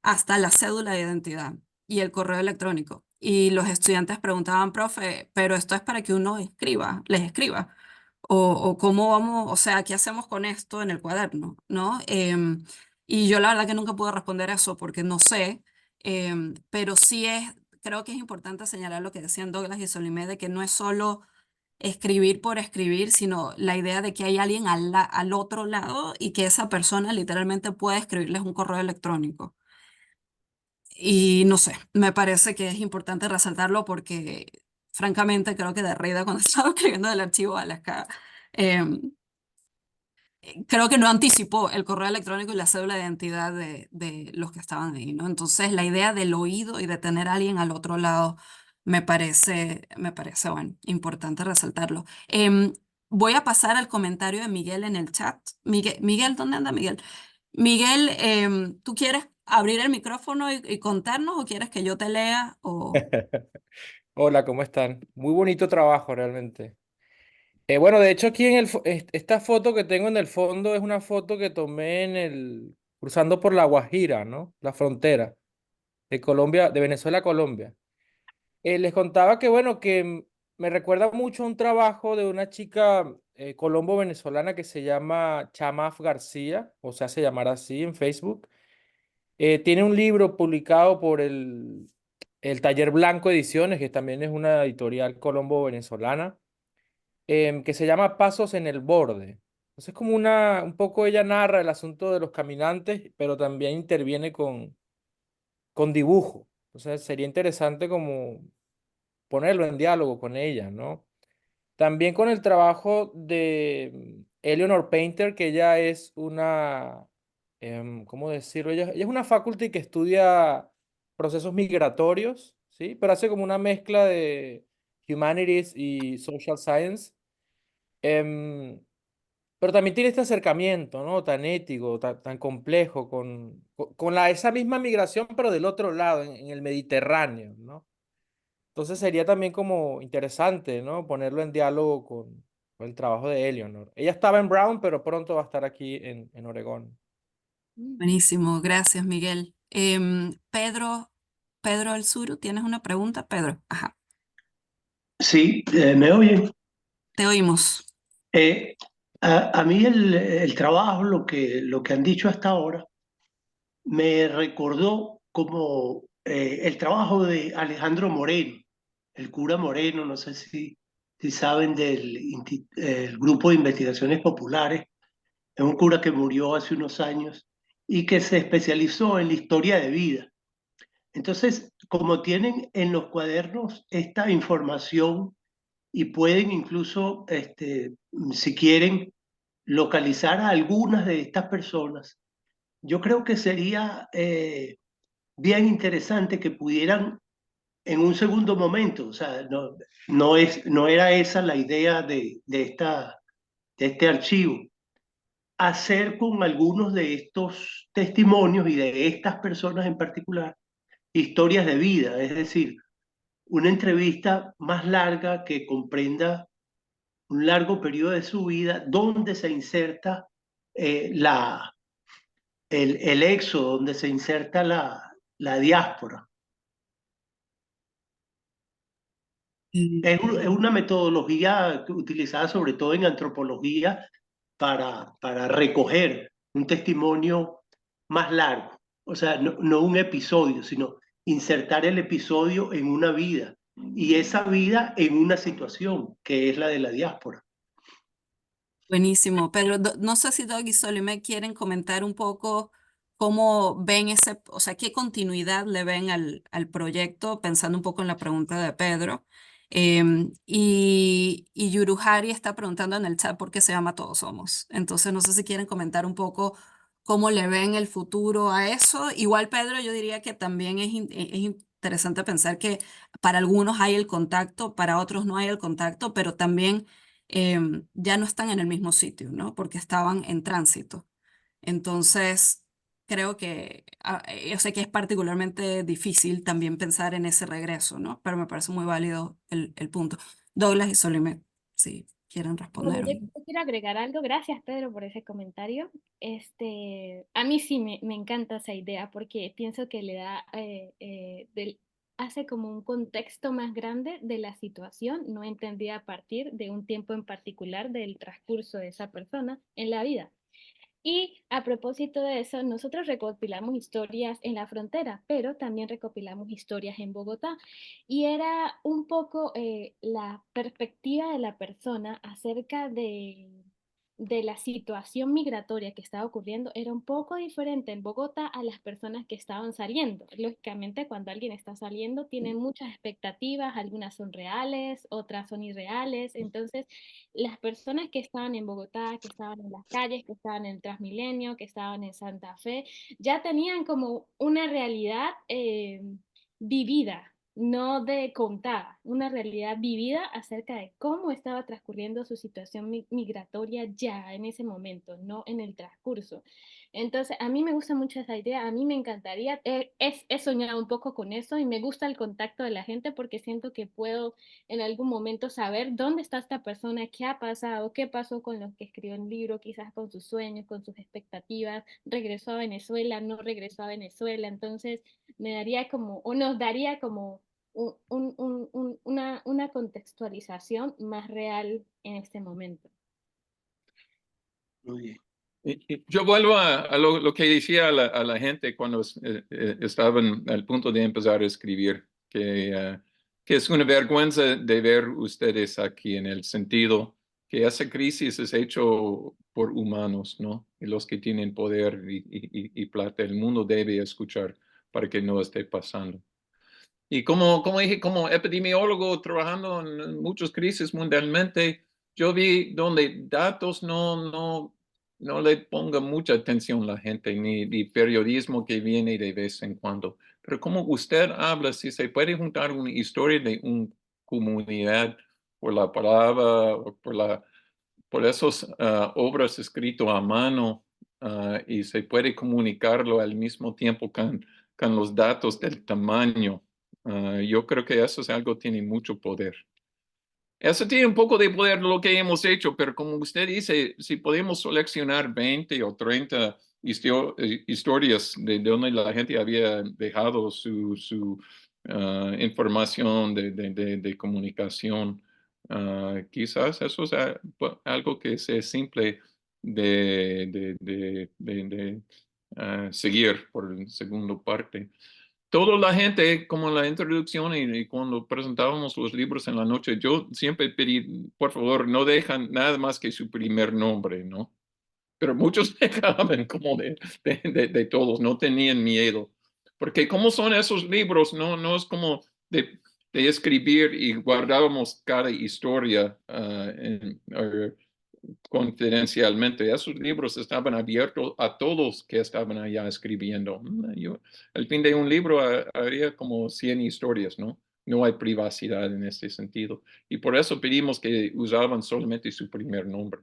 hasta la cédula de identidad y el correo electrónico. Y los estudiantes preguntaban, profe, pero esto es para que uno escriba, les escriba. O cómo vamos, o sea, ¿qué hacemos con esto en el cuaderno? ¿No? Y yo la verdad que nunca pude responder eso porque no sé, pero sí creo que es importante señalar lo que decían Douglas y Solimé, de que no es solo escribir por escribir, sino la idea de que hay alguien al otro lado y que esa persona literalmente puede escribirles un correo electrónico. Y no sé, me parece que es importante resaltarlo porque francamente creo que Derrida cuando estaba escribiendo el archivo Alaska, creo que no anticipó el correo electrónico y la cédula de identidad de los que estaban ahí, ¿no? Entonces la idea del oído y de tener a alguien al otro lado me parece, bueno, importante resaltarlo. Voy a pasar al comentario de Miguel en el chat. Miguel, ¿dónde anda Miguel? Miguel, ¿tú quieres abrir el micrófono y contarnos o quieres que yo te lea? Hola, ¿cómo están? Muy bonito trabajo realmente. Bueno, de hecho aquí esta foto que tengo en el fondo es una foto que tomé cruzando por La Guajira, ¿no? La frontera de Colombia, de Venezuela a Colombia. Les contaba que, bueno, que me recuerda mucho a un trabajo de una chica colombo-venezolana que se llama Chamaf García, o se hace llamar así en Facebook. Tiene un libro publicado por el Taller Blanco Ediciones, que también es una editorial colombo-venezolana, que se llama Pasos en el Borde. Entonces, como un poco ella narra el asunto de los caminantes, pero también interviene con dibujo. Entonces, sería interesante como ponerlo en diálogo con ella, ¿no? También con el trabajo de Eleanor Painter, que ella es una, ¿cómo decirlo? Ella es una faculty que estudia procesos migratorios, ¿sí? Pero hace como una mezcla de humanities y social science. Em, pero también tiene este acercamiento, ¿no? Tan ético, tan complejo, con esa misma migración, pero del otro lado, en el Mediterráneo, ¿no? Entonces sería también como interesante, ¿no? Ponerlo en diálogo con el trabajo de Eleanor. Ella estaba en Brown, pero pronto va a estar aquí en Oregón. Buenísimo, gracias, Miguel. Pedro El Suru, ¿tienes una pregunta? Pedro, ajá, Sí, ¿me oyen? te oímos. Eh, a mí el trabajo, lo que han dicho hasta ahora, me recordó como el trabajo de Alejandro Moreno, el cura Moreno, no sé si saben el Grupo de Investigaciones Populares, es un cura que murió hace unos años y que se especializó en la historia de vida. Entonces, como tienen en los cuadernos esta información y pueden incluso, si quieren, localizar a algunas de estas personas, yo creo que sería bien interesante que pudieran en un segundo momento, o sea, no era esa la idea de este archivo, hacer con algunos de estos testimonios y de estas personas en particular historias de vida, es decir, una entrevista más larga que comprenda un largo periodo de su vida donde se inserta eh, la, el éxodo, donde se inserta la diáspora. Es una metodología utilizada sobre todo en antropología para recoger un testimonio más largo. O sea, no un episodio, sino insertar el episodio en una vida y esa vida en una situación que es la de la diáspora. Buenísimo, Pedro. No sé si Doug y Solomé quieren comentar un poco cómo ven ese, o sea, qué continuidad le ven al proyecto, pensando un poco en la pregunta de Pedro. Y Yuruhari está preguntando en el chat por qué se llama Todos Somos. Entonces, no sé si quieren comentar un poco cómo le ven el futuro a eso. Igual, Pedro, yo diría que también es interesante pensar que para algunos hay el contacto, para otros no hay el contacto, pero también ya no están en el mismo sitio, ¿no? Porque estaban en tránsito. Entonces, creo que yo sé que es particularmente difícil también pensar en ese regreso, ¿no? Pero me parece muy válido el punto. Douglas y Solimet, si quieren Bueno, responder. yo quiero agregar algo. Gracias, Pedro, por ese comentario. A mí sí me encanta esa idea porque pienso que le da, hace como un contexto más grande de la situación, no entendida a partir de un tiempo en particular del transcurso de esa persona en la vida. Y a propósito de eso, nosotros recopilamos historias en la frontera, pero también recopilamos historias en Bogotá. Y era un poco la perspectiva de la persona acerca de la situación migratoria que estaba ocurriendo. Era un poco diferente en Bogotá a las personas que estaban saliendo. Lógicamente, cuando alguien está saliendo, tiene muchas expectativas, algunas son reales, otras son irreales. Entonces, las personas que estaban en Bogotá, que estaban en las calles, que estaban en el Transmilenio, que estaban en Santa Fe, ya tenían como una realidad vivida, no de contada, una realidad vivida acerca de cómo estaba transcurriendo su situación migratoria ya en ese momento, no en el transcurso. Entonces, a mí me gusta mucho esa idea, a mí me encantaría, he soñado un poco con eso y me gusta el contacto de la gente porque siento que puedo en algún momento saber dónde está esta persona, qué ha pasado, qué pasó con los que escribió el libro, quizás con sus sueños, con sus expectativas, regresó a Venezuela, no regresó a Venezuela, entonces me daría como, o nos daría como una contextualización más real en este momento. Muy bien. Yo vuelvo a lo que decía a la gente cuando estaban al punto de empezar a escribir, que es una vergüenza de ver ustedes aquí en el sentido que esa crisis es hecho por humanos, ¿no? Y los que tienen poder y plata, el mundo debe escuchar para que no esté pasando. Y como dije, como epidemiólogo trabajando en muchas crisis mundialmente, yo vi donde datos no le ponga mucha atención la gente, ni periodismo que viene de vez en cuando. Pero como usted habla, si se puede juntar una historia de una comunidad por la palabra, o por esas obras escritas a mano, y se puede comunicarlo al mismo tiempo con los datos del tamaño. Yo creo que eso es algo que tiene mucho poder. Eso tiene un poco de poder lo que hemos hecho, pero como usted dice, si podemos seleccionar 20 o 30 historias de donde la gente había dejado su información de comunicación, quizás eso es algo que sea simple de seguir por la segunda parte. Toda la gente, como en la introducción y cuando presentábamos los libros en la noche, yo siempre pedí, por favor, no dejan nada más que su primer nombre, ¿no? Pero muchos dejaban como de todos, no tenían miedo. Porque como son esos libros, no es como de escribir y guardábamos cada historia confidencialmente. Esos libros estaban abiertos a todos que estaban allá escribiendo. Al fin de un libro habría como 100 historias, ¿no? No hay privacidad en este sentido. Y por eso pedimos que usaban solamente su primer nombre.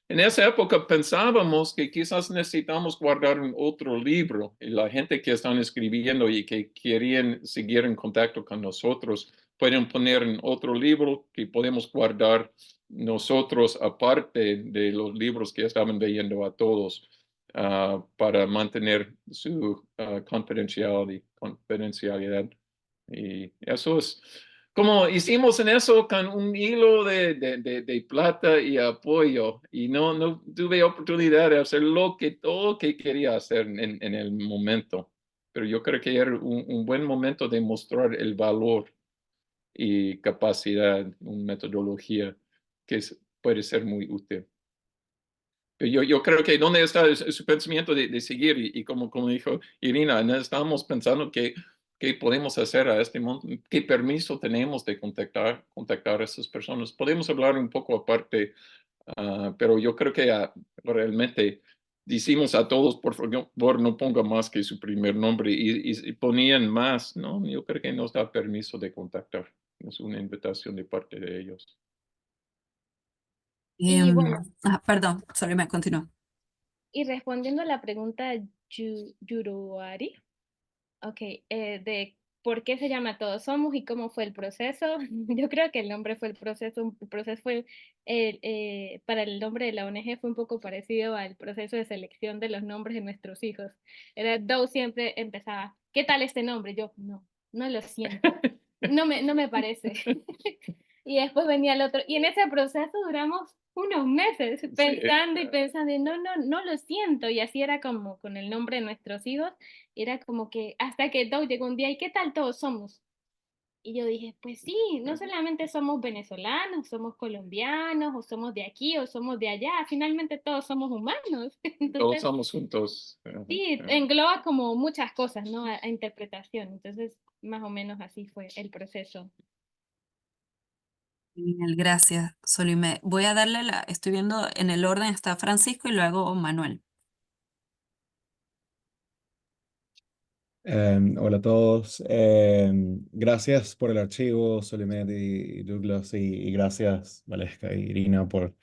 En esa época pensábamos que quizás necesitamos guardar un otro libro y la gente que están escribiendo y que querían seguir en contacto con nosotros pueden poner en otro libro que podemos guardar nosotros aparte de los libros que estaban leyendo a todos para mantener su confidencialidad. Y eso es como hicimos en eso con un hilo de plata y apoyo, y no tuve oportunidad de hacer todo lo que quería hacer en el momento. Pero yo creo que era un buen momento de mostrar el valor y capacidad, una metodología que puede ser muy útil. Yo creo que dónde está su pensamiento de seguir y como dijo Irina, estamos pensando qué podemos hacer a este momento, qué permiso tenemos de contactar a esas personas. Podemos hablar un poco aparte, pero yo creo que realmente decimos a todos, por favor, no ponga más que su primer nombre y ponían más, ¿no? Yo creo que nos da permiso de contactar. Es una invitación de parte de ellos. Y bueno, Perdón, sorry, me continúo. y respondiendo a la pregunta Yuruari, ok, de por qué se llama Todos Somos y cómo fue el proceso. Yo creo que el nombre fue el proceso fue, para el nombre de la ONG fue un poco parecido al proceso de selección de los nombres de nuestros hijos. Dow siempre empezaba, ¿qué tal este nombre? Yo, no lo siento, no me parece. Y después venía el otro, y en ese proceso duramos unos meses pensando y pensando, y no lo siento, y así era como con el nombre de nuestros hijos, era como que hasta que Doug llegó un día, ¿y qué tal todos somos? Y yo dije, pues sí, no solamente somos venezolanos, somos colombianos, o somos de aquí, o somos de allá, finalmente todos somos humanos. Todos Entonces, somos juntos. sí, engloba como muchas cosas, ¿no? A interpretación. Entonces, más o menos así fue el proceso. Genial, gracias, Solime. Voy a darle estoy viendo en el orden está Francisco y luego Manuel. Hola a todos. Gracias por el archivo, Solimet y Douglas, y gracias, Valesca y Irina, por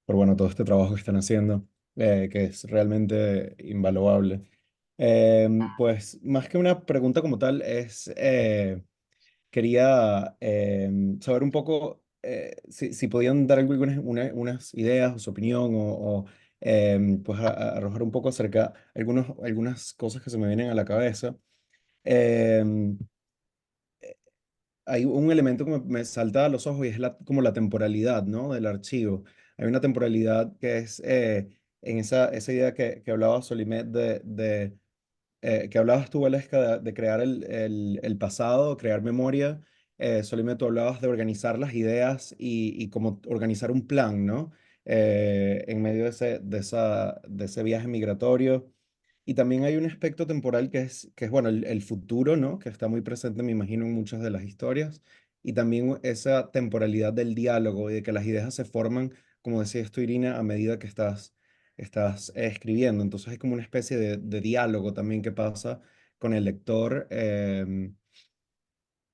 bueno, todo este trabajo que están haciendo, que es realmente invaluable. Pues más que una pregunta como tal, quería saber un poco si podían dar unas ideas o su opinión o, pues arrojar un poco acerca de algunas cosas que se me vienen a la cabeza. Em, hay un elemento que me salta a los ojos y es como la temporalidad, ¿no? Del archivo. Hay una temporalidad que es en esa idea que hablaba Solimet que hablabas tú, Valesca, de crear el pasado, crear memoria. Solime, tú hablabas de organizar las ideas y como organizar un plan, ¿no? En medio de ese viaje migratorio. Y también hay un aspecto temporal que es bueno, el futuro, ¿no? Que está muy presente, me imagino, en muchas de las historias. Y también esa temporalidad del diálogo y de que las ideas se forman, como decías tú, Irina, a medida que estás escribiendo. Entonces hay como una especie de diálogo también que pasa con el lector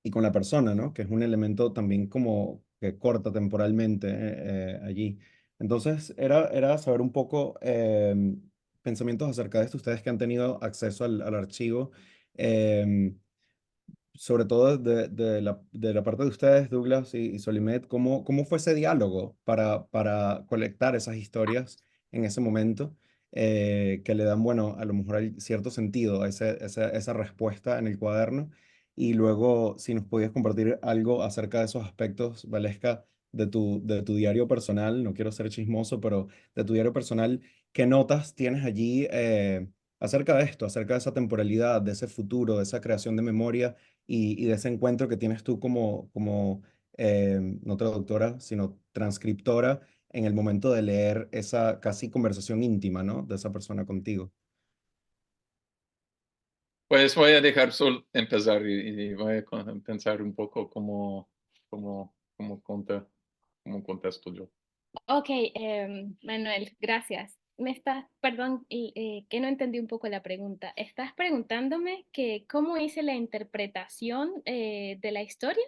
y con la persona, ¿no? Que es un elemento también como que corta temporalmente allí. Entonces era saber un poco pensamientos acerca de esto, ustedes que han tenido acceso al archivo. em, Sobre todo de la parte de ustedes, Douglas y Solimet, ¿cómo fue ese diálogo para colectar esas historias en ese momento que le dan, bueno, a lo mejor cierto sentido a esa respuesta en el cuaderno? Y luego, si nos podías compartir algo acerca de esos aspectos, Valesca, de tu diario personal, no quiero ser chismoso, pero de tu diario personal, ¿qué notas tienes allí acerca de esto, acerca de esa temporalidad, de ese futuro, de esa creación de memoria? Y de ese encuentro que tienes tú como no traductora, sino transcriptora, en el momento de leer esa casi conversación íntima, ¿no? De esa persona contigo. Pues voy a dejar Sol empezar y voy a pensar un poco cómo contesto yo. Ok, Manuel, gracias. Perdón, que no entendí un poco la pregunta. ¿Estás preguntándome que cómo hice la interpretación de la historia?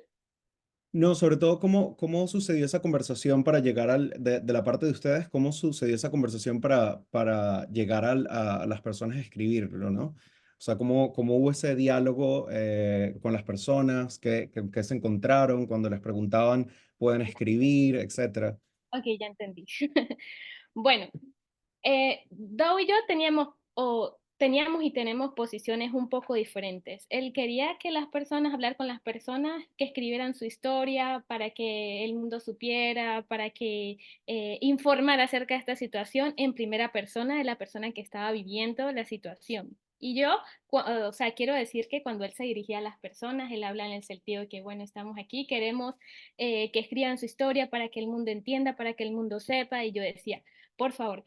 No, sobre todo cómo sucedió esa conversación para llegar de la parte de ustedes, cómo sucedió esa conversación para llegar a las personas a escribirlo, ¿no? O sea, cómo hubo ese diálogo con las personas, qué se encontraron cuando les preguntaban, pueden escribir, etcétera. Ok, ya entendí. Bueno, Dow y yo teníamos y tenemos posiciones un poco diferentes. Él quería que las personas, hablar con las personas que escribieran su historia para que el mundo supiera, para que informara acerca de esta situación en primera persona de la persona que estaba viviendo la situación. Y yo, o sea, quiero decir que cuando él se dirigía a las personas, él habla en el sentido de que, bueno, estamos aquí, queremos que escriban su historia para que el mundo entienda, para que el mundo sepa. Y yo decía, por favor,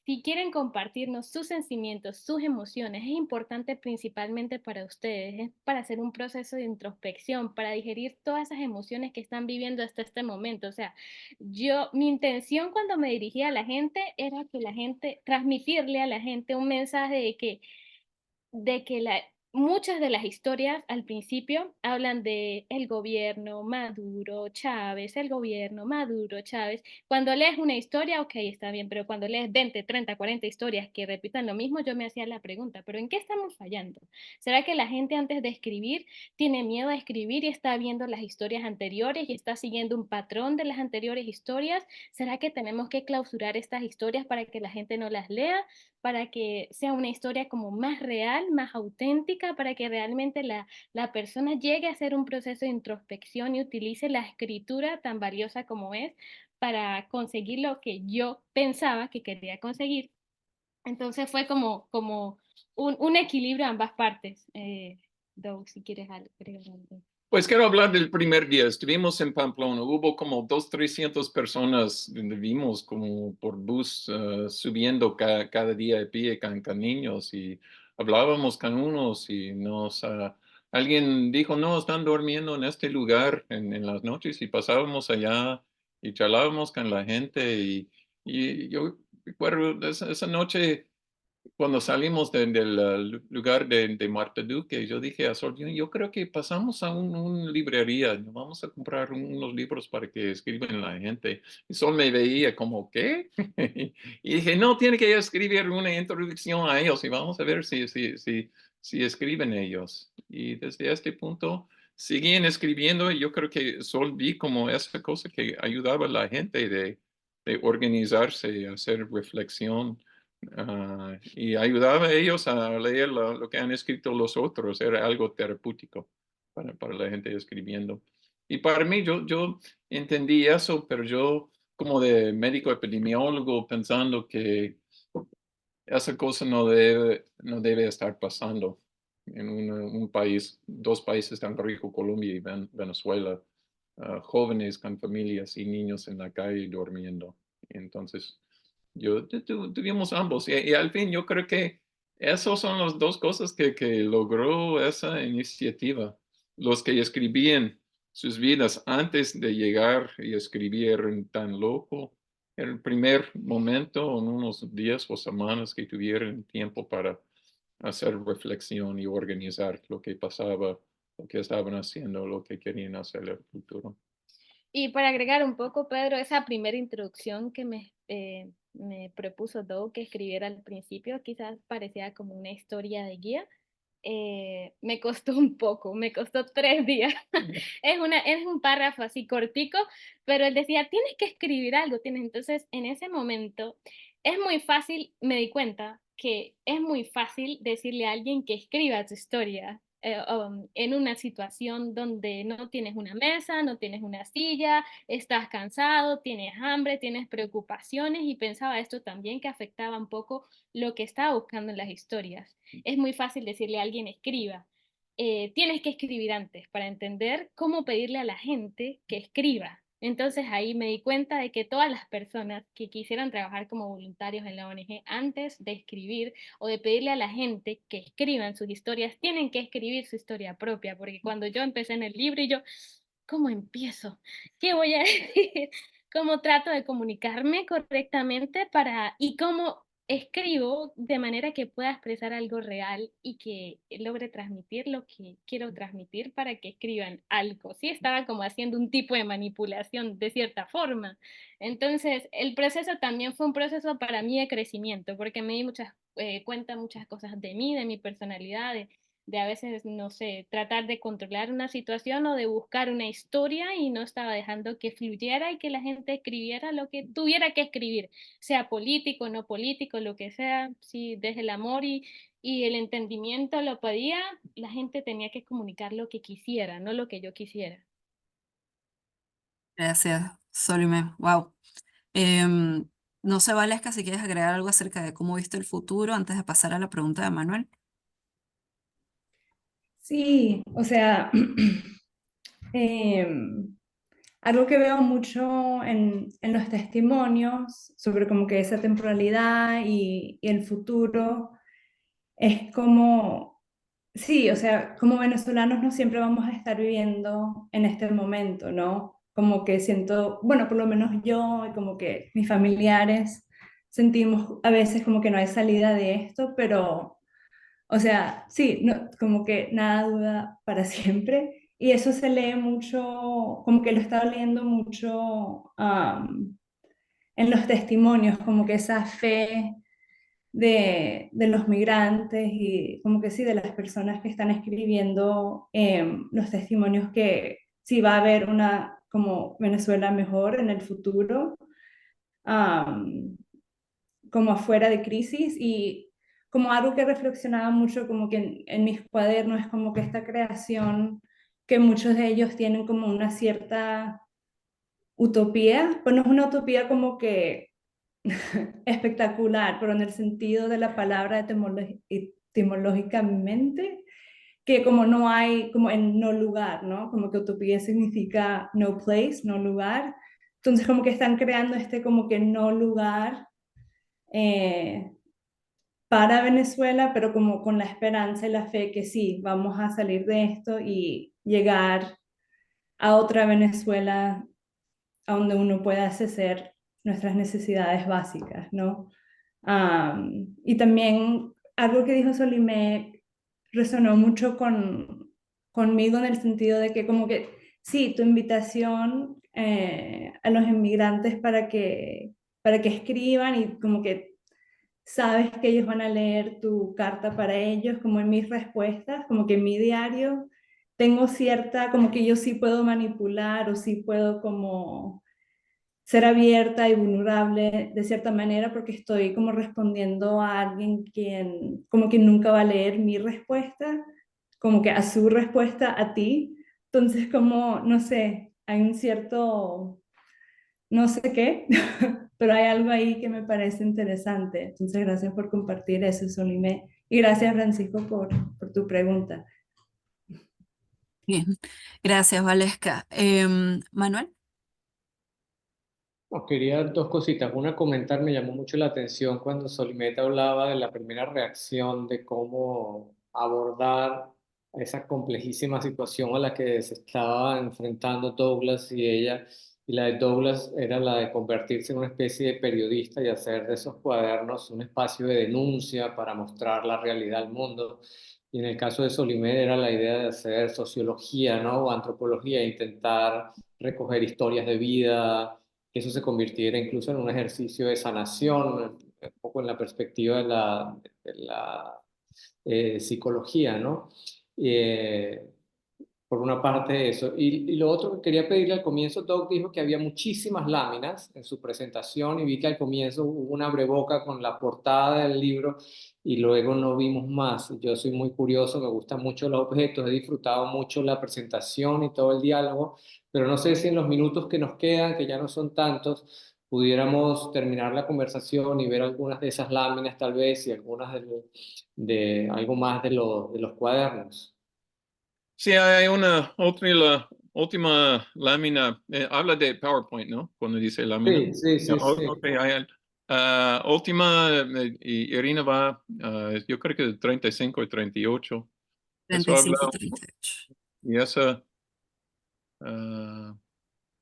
si quieren compartirnos sus sentimientos, sus emociones, es importante principalmente para ustedes, es para hacer un proceso de introspección, para digerir todas esas emociones que están viviendo hasta este momento. O sea, mi intención cuando me dirigía a la gente era que la gente, transmitirle a la gente un mensaje de que muchas de las historias al principio hablan de el gobierno Maduro, Chávez, el gobierno Maduro, Chávez. Cuando lees una historia, ok, está bien, pero cuando lees 20, 30, 40 historias que repitan lo mismo, yo me hacía la pregunta, ¿pero en qué estamos fallando? ¿Será que la gente antes de escribir tiene miedo a escribir y está viendo las historias anteriores y está siguiendo un patrón de las anteriores historias? ¿Será que tenemos que clausurar estas historias para que la gente no las lea? Para que sea una historia como más real, más auténtica, para que realmente la persona llegue a hacer un proceso de introspección y utilice la escritura tan valiosa como es para conseguir lo que yo pensaba que quería conseguir. Entonces fue como un equilibrio a ambas partes. Doug, si quieres agregar algo. Pues quiero hablar del primer día. Estuvimos en Pamplona. Hubo como 300 personas. Vimos como por bus subiendo cada día de pie con niños y hablábamos con unos y alguien dijo, no, están durmiendo en este lugar en las noches y pasábamos allá y charlábamos con la gente y yo recuerdo esa noche. Cuando salimos del lugar de Marta Duque, yo dije a Sol, yo creo que pasamos a una librería, vamos a comprar unos libros para que escriban la gente. Y Sol me veía como, ¿qué? Y dije, no, tiene que escribir una introducción a ellos y vamos a ver si escriben ellos. Y desde este punto siguen escribiendo y yo creo que Sol vi como esa cosa que ayudaba a la gente de organizarse, hacer reflexión. Y ayudaba a ellos a leer lo que han escrito los otros, era algo terapéutico para la gente escribiendo. Y para mí, yo entendí eso, pero yo como de médico epidemiólogo pensando que esa cosa no debe estar pasando en un país, dos países tan ricos, Colombia y Venezuela, jóvenes con familias y niños en la calle durmiendo. Entonces, tuvimos ambos y al fin yo creo que esas son las dos cosas que logró esa iniciativa. Los que escribían sus vidas antes de llegar y escribir tan loco. En el primer momento, en unos días o semanas que tuvieron tiempo para hacer reflexión y organizar lo que pasaba, lo que estaban haciendo, lo que querían hacer en el futuro. Y para agregar un poco, Pedro, esa primera introducción que me propuso Doug que escribiera al principio, quizás parecía como una historia de guía. Me costó un poco, me costó 3 días. Es un párrafo así cortico, pero él decía, tienes que escribir algo, tienes. Entonces, en ese momento, es muy fácil, me di cuenta que es muy fácil decirle a alguien que escriba tu historia. En una situación donde no tienes una mesa, no tienes una silla, estás cansado, tienes hambre, tienes preocupaciones y pensaba esto también que afectaba un poco lo que estaba buscando en las historias. Es muy fácil decirle a alguien escriba. Tienes que escribir antes para entender cómo pedirle a la gente que escriba. Entonces ahí me di cuenta de que todas las personas que quisieran trabajar como voluntarios en la ONG antes de escribir o de pedirle a la gente que escriban sus historias, tienen que escribir su historia propia, porque cuando yo empecé en el libro y yo, ¿cómo empiezo? ¿Qué voy a decir? ¿Cómo trato de comunicarme correctamente y cómo escribo de manera que pueda expresar algo real y que logre transmitir lo que quiero transmitir para que escriban algo? Sí, estaba como haciendo un tipo de manipulación de cierta forma. Entonces, el proceso también fue un proceso para mí de crecimiento, porque me di cuenta muchas cosas de mí, de mi personalidad, de a veces, no sé, tratar de controlar una situación o de buscar una historia y no estaba dejando que fluyera y que la gente escribiera lo que tuviera que escribir, sea político, no político, lo que sea, si desde el amor y el entendimiento lo podía, la gente tenía que comunicar lo que quisiera, no lo que yo quisiera. Gracias, Solime. Wow. Em, no sé, Valesca, si quieres agregar algo acerca de cómo viste el futuro antes de pasar a la pregunta de Manuel. Sí, o sea, em, algo que veo mucho en los testimonios sobre como que esa temporalidad y el futuro es como, sí, o sea, como venezolanos no siempre vamos a estar viviendo en este momento, ¿no? Como que siento, bueno, por lo menos yo y como que mis familiares sentimos a veces como que no hay salida de esto, pero, o sea, sí, no, como que nada duda para siempre. Y eso se lee mucho, como que lo estaba leyendo mucho en los testimonios, como que esa fe de los migrantes y como que sí, de las personas que están escribiendo los testimonios que sí va a haber una como Venezuela mejor en el futuro, am, como afuera de crisis y como algo que reflexionaba mucho como que en mis cuadernos es como que esta creación que muchos de ellos tienen como una cierta utopía, pues no es una utopía como que espectacular, pero en el sentido de la palabra etimológicamente, que como no hay, como en no lugar, ¿no? Como que utopía significa no place, no lugar. Entonces como que están creando este como que no lugar eh, para Venezuela, pero como con la esperanza y la fe que sí, vamos a salir de esto y llegar a otra Venezuela a donde uno pueda acceder nuestras necesidades básicas, ¿no? Y también algo que dijo Solimé resonó mucho conmigo en el sentido de que como que sí, tu invitación a los inmigrantes para que escriban y como que sabes que ellos van a leer tu carta para ellos, como en mis respuestas, como que en mi diario tengo cierta, como que yo sí puedo manipular o sí puedo como ser abierta y vulnerable de cierta manera porque estoy como respondiendo a alguien quien como que nunca va a leer mi respuesta, como que a su respuesta a ti, Entonces, como, no sé, hay un cierto, no sé qué, pero hay algo ahí que me parece interesante. Entonces, gracias por compartir eso, Solimé. Y gracias, Francisco, por tu pregunta. Bien, gracias, Valesca. Manuel. Quería dos cositas. Una, comentar, me llamó mucho la atención cuando Solimeta hablaba de la primera reacción de cómo abordar esa complejísima situación a la que se estaba enfrentando Douglas y ella. Y la de Douglas era la de convertirse en una especie de periodista y hacer de esos cuadernos un espacio de denuncia para mostrar la realidad al mundo. Y en el caso de Solimet era la idea de hacer sociología, ¿no? O antropología, intentar recoger historias de vida, que eso se convirtiera incluso en un ejercicio de sanación, un poco en la perspectiva de la psicología, ¿no? Eh, por una parte eso. Y lo otro que quería pedirle al comienzo, Doc dijo que había muchísimas láminas en su presentación y vi que al comienzo hubo una abreboca con la portada del libro y luego no vimos más. Yo soy muy curioso, me gustan mucho los objetos, he disfrutado mucho la presentación y todo el diálogo, pero no sé si en los minutos que nos quedan, que ya no son tantos, pudiéramos terminar la conversación y ver algunas de esas láminas tal vez y algunas de algo más de los cuadernos. Sí, hay una la última lámina, habla de PowerPoint, ¿no? Cuando dice lámina. Sí, sí, Ya, sí, sí. ok, última, y Irina va, yo creo que de 35 y 38. Eso habla, 35 y 38. y esa, ah,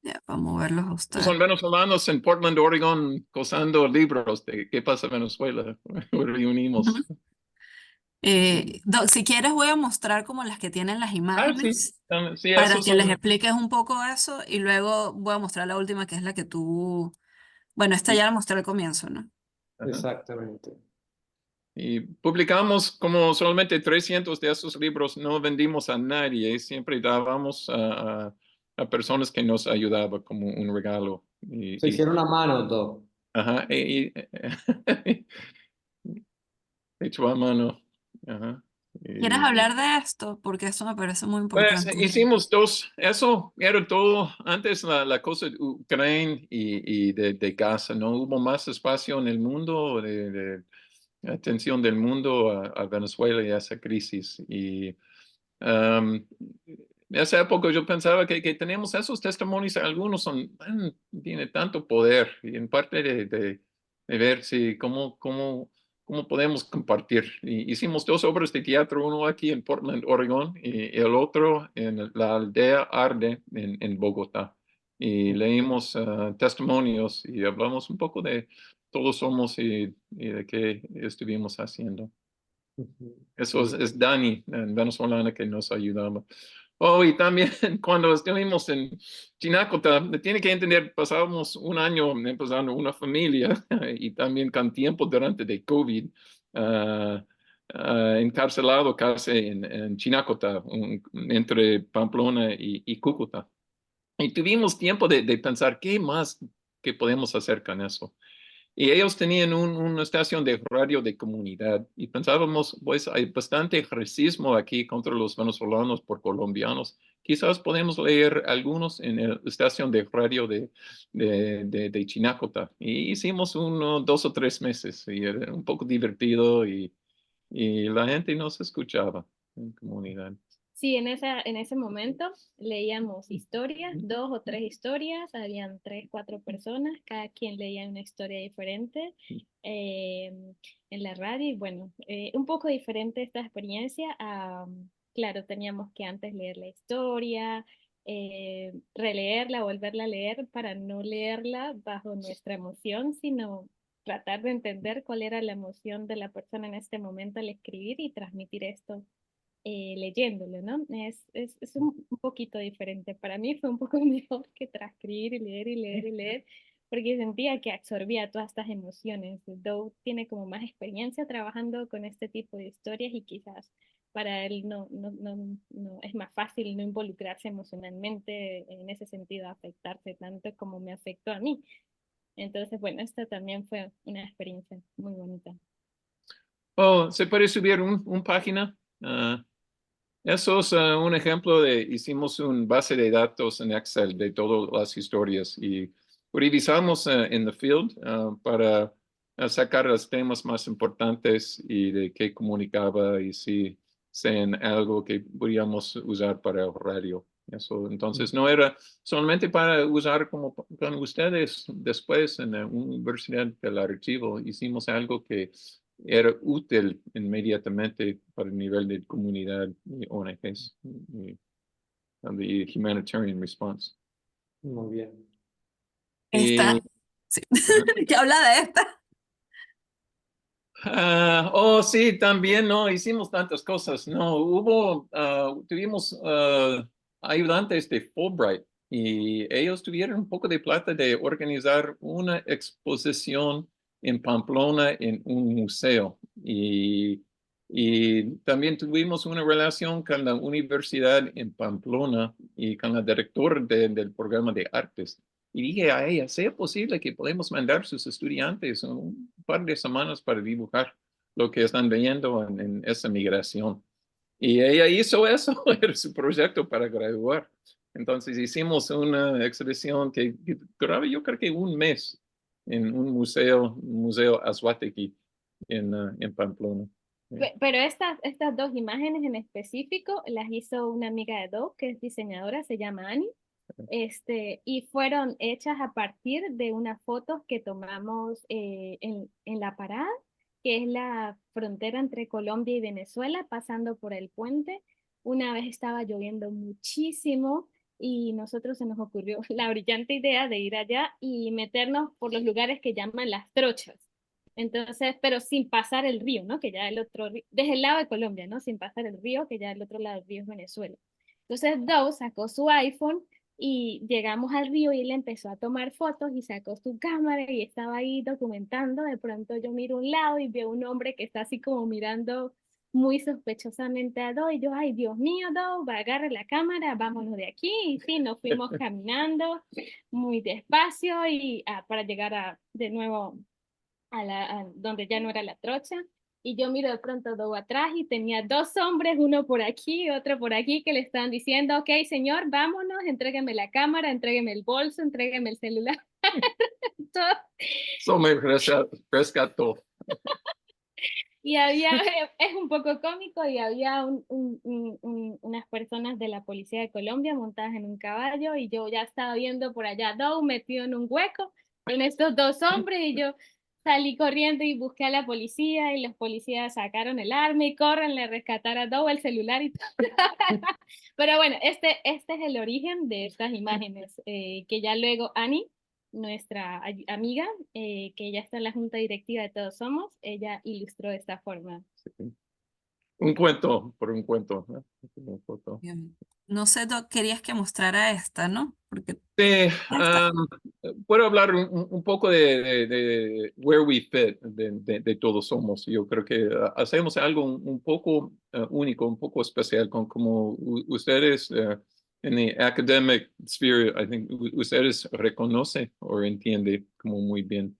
Ya, vamos a verlos a ustedes. son venezolanos en Portland, Oregon, gozando libros de qué pasa en Venezuela. Reunimos. Ujú. Si quieres voy a mostrar como las que tienen las Sí, imágenes sí, para esos que les son. expliques un poco eso y luego voy a mostrar la última que es la que tú, bueno, esta ya la mostré al comienzo, ¿no? Ajá. Exactamente. Y publicamos como solamente 300 de esos libros, no vendimos a nadie, siempre dábamos a personas que nos ayudaban como un regalo. Se hicieron a mano, Doc. Ajá, hecho a mano. Ajá. ¿Quieres hablar de esto? Porque esto me parece muy Pues importante. hicimos dos, eso era todo antes la cosa de Ucrania y de Gaza, no hubo más espacio en el mundo de atención del mundo a Venezuela y a esa crisis. Y en esa época yo pensaba que tenemos esos testimonios, algunos tienen tanto poder y en parte de ver si cómo podemos compartir. Y hicimos dos obras de teatro, uno aquí en Portland, Oregon, y el otro en la aldea Arde en Bogotá. Y leímos testimonios y hablamos un poco de todos somos y de qué estuvimos haciendo. Eso es Dani, venezolana, que nos ayudaba. Oh, y también cuando estuvimos en Chinacota, tiene que entender, pasábamos un año empezando una familia y también con tiempo durante de COVID, encarcelado casi en Chinacota, entre Pamplona y Cúcuta. Y tuvimos tiempo de pensar qué más que podemos hacer con eso. Y ellos tenían una estación de radio de comunidad y pensábamos, pues hay bastante racismo aquí contra los venezolanos por colombianos. Quizás podemos leer algunos en la estación de radio de Chinacota. Y hicimos 2 o 3 meses y era un poco divertido y la gente nos escuchaba en comunidad. Sí, en ese momento leíamos historias, 2 o 3 historias, habían 3, 4 personas, cada quien leía una historia diferente en la radio y bueno, un poco diferente esta experiencia. Claro, teníamos que antes leer la historia, releerla, volverla a leer para no leerla bajo nuestra emoción, sino tratar de entender cuál era la emoción de la persona en este momento al escribir y transmitir esto leyéndolo, ¿no? Es un poquito diferente. Para mí fue un poco mejor que transcribir y leer y leer y leer, porque sentía que absorbía todas estas emociones. Doug tiene como más experiencia trabajando con este tipo de historias y quizás para él no es más fácil no involucrarse emocionalmente en ese sentido, afectarse tanto como me afectó a mí. Entonces, bueno, esta también fue una experiencia muy bonita. Oh, ¿se puede subir una página? Eso es un ejemplo hicimos una base de datos en Excel de todas las historias y revisamos en the field para sacar los temas más importantes y de qué comunicaba y si sean algo que podíamos usar para el radio. Eso, entonces no era solamente para usar como con ustedes después en la Universidad del Archivo. Hicimos algo que era útil inmediatamente para el nivel de comunidad y ONGs y humanitarian response. Muy bien. Esta, Y, sí. ¿Qué habla de esta? sí, también, no, hicimos tantas cosas, no, tuvimos ayudantes de Fulbright y ellos tuvieron un poco de plata de organizar una exposición en Pamplona en un museo y también tuvimos una relación con la universidad en Pamplona y con la directora del programa de artes. Y dije a ella, ¿sea posible que podemos mandar sus estudiantes un par de semanas para dibujar lo que están viendo en esa migración? Y ella hizo eso, era su proyecto para graduar. Entonces hicimos una exhibición que duraba yo creo que un mes en un museo Azhuategui en Pamplona. Pero estas dos imágenes en específico las hizo una amiga de Doug, que es diseñadora, se llama Annie. Y fueron hechas a partir de unas fotos que tomamos en La Parada, que es la frontera entre Colombia y Venezuela, pasando por el puente. Una vez estaba lloviendo muchísimo y nosotros se nos ocurrió la brillante idea de ir allá y meternos por los lugares que llaman las trochas. Entonces, pero sin pasar el río, ¿no? Que ya el otro, desde el lado de Colombia, ¿no? Sin pasar el río, que ya el otro lado del río es Venezuela. Entonces, Doe sacó su iPhone y llegamos al río y él empezó a tomar fotos y sacó su cámara y estaba ahí documentando. De pronto yo miro un lado y veo un hombre que está así como mirando muy sospechosamente a Do y yo, ay, Dios mío, Do, agarre la cámara, vámonos de aquí. Y sí, nos fuimos caminando muy despacio y para llegar de nuevo a donde ya no era la trocha. Y yo miro de pronto Do atrás y tenía dos hombres, uno por aquí y otro por aquí, que le estaban diciendo, ok, señor, vámonos, entrégueme la cámara, entrégueme el bolso, entrégueme el celular. Eso me rescató. Y había, es un poco cómico, y había unas personas de la policía de Colombia montadas en un caballo, y yo ya estaba viendo por allá Doe metido en un hueco con estos dos hombres, y yo salí corriendo y busqué a la policía, y los policías sacaron el arma y corren, le rescatar a Doe el celular y todo. Pero bueno, este es el origen de estas imágenes, que ya luego Annie, nuestra amiga, que ya está en la junta directiva de Todos Somos, ella ilustró de esta forma. Un cuento, por un cuento. Una foto. Bien. No sé, Doc, querías que mostrara esta, ¿no? Porque Sí, esta. puedo hablar un poco de where we fit, de Todos Somos. Yo creo que hacemos algo un poco único, un poco especial, con como ustedes en the academic sphere, I think ustedes reconocen o entienden como muy bien.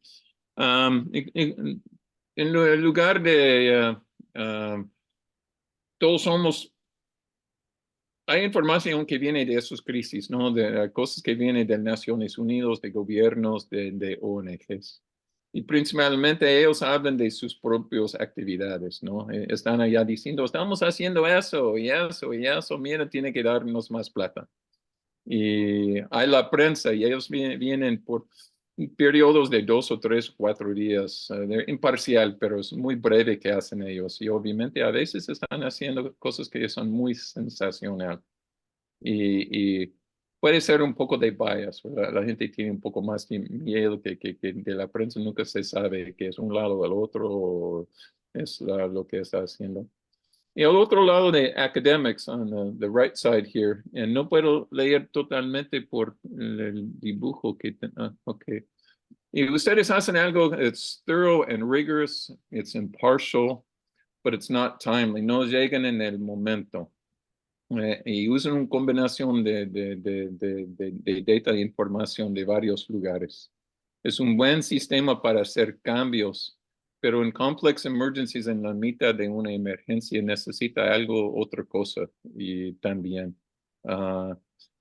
En el lugar de Todos Somos, hay información que viene de esas crisis, ¿no? De cosas que vienen de Naciones Unidas, de gobiernos, de ONGs. Y principalmente ellos hablan de sus propias actividades, ¿no? Están allá diciendo, estamos haciendo eso y eso y eso, mira, tiene que darnos más plata. Y hay la prensa y ellos vienen por periodos de 2 o 3 o 4 días, imparcial, pero es muy breve que hacen ellos. Y obviamente a veces están haciendo cosas que son muy sensacionales. Y puede ser un poco de bias, ¿verdad? La gente tiene un poco más de miedo que de la prensa, nunca se sabe que es un lado o el otro, o es lo que está haciendo. Y al otro lado de academics, on the right side here, no puedo leer totalmente por el dibujo que okay. Y ustedes hacen algo, it's thorough and rigorous, it's impartial, but it's not timely, no llegan en el momento. Y usan una combinación de data e información de varios lugares. Es un buen sistema para hacer cambios pero en complex emergencies, en la mitad de una emergencia, necesita algo, otra cosa, y también.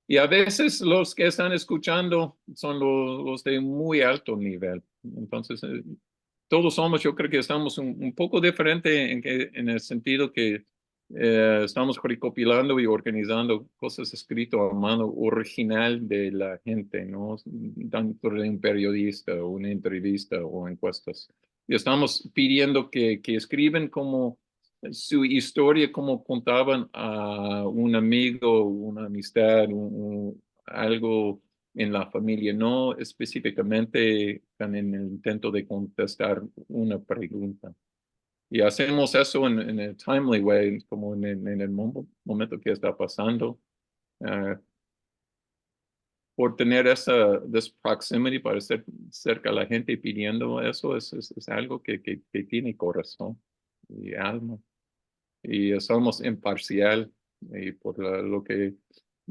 Y a veces los que están escuchando son los de muy alto nivel. Entonces, todos somos, yo creo que estamos un poco diferente en el sentido que estamos recopilando y organizando cosas escritas a mano original de la gente, ¿no? Tanto de un periodista o una entrevista o encuestas. Y estamos pidiendo que escriben como su historia, como contaban a un amigo, una amistad, algo en la familia, no específicamente en el intento de contestar una pregunta. Y hacemos eso en el timely way, como en el momento que está pasando. Por tener this proximity, para estar cerca a la gente pidiendo eso, es algo que tiene corazón y alma. Y somos imparcial y por lo que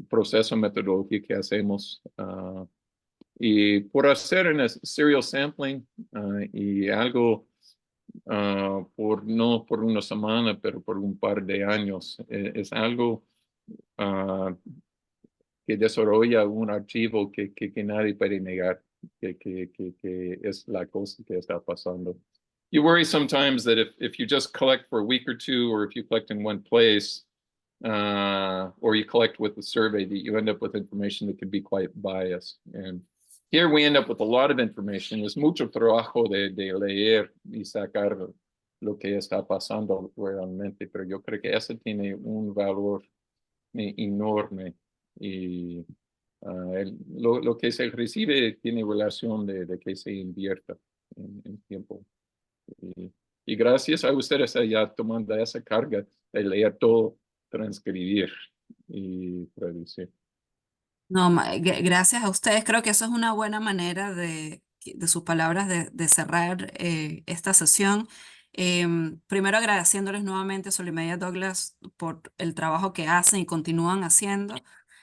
proceso metodológico que hacemos. Y por hacer en el serial sampling y algo no por una semana, pero por un par de años, es algo que desarrolla un archivo que nadie puede negar, que es la cosa que está pasando. You worry sometimes that if you just collect for a week or two, or if you collect in one place, or you collect with the survey, that you end up with information that could be quite biased. And here we end up with a lot of information. Es mucho trabajo de leer y sacar lo que está pasando realmente, pero yo creo que eso tiene un valor enorme y lo que se recibe tiene relación de que se invierta en tiempo. Y gracias a ustedes ya tomando esa carga de leer todo, transcribir y traducir. No, gracias a ustedes. Creo que eso es una buena manera de sus palabras de cerrar esta sesión. Primero agradeciéndoles nuevamente a Solimedia Douglas por el trabajo que hacen y continúan haciendo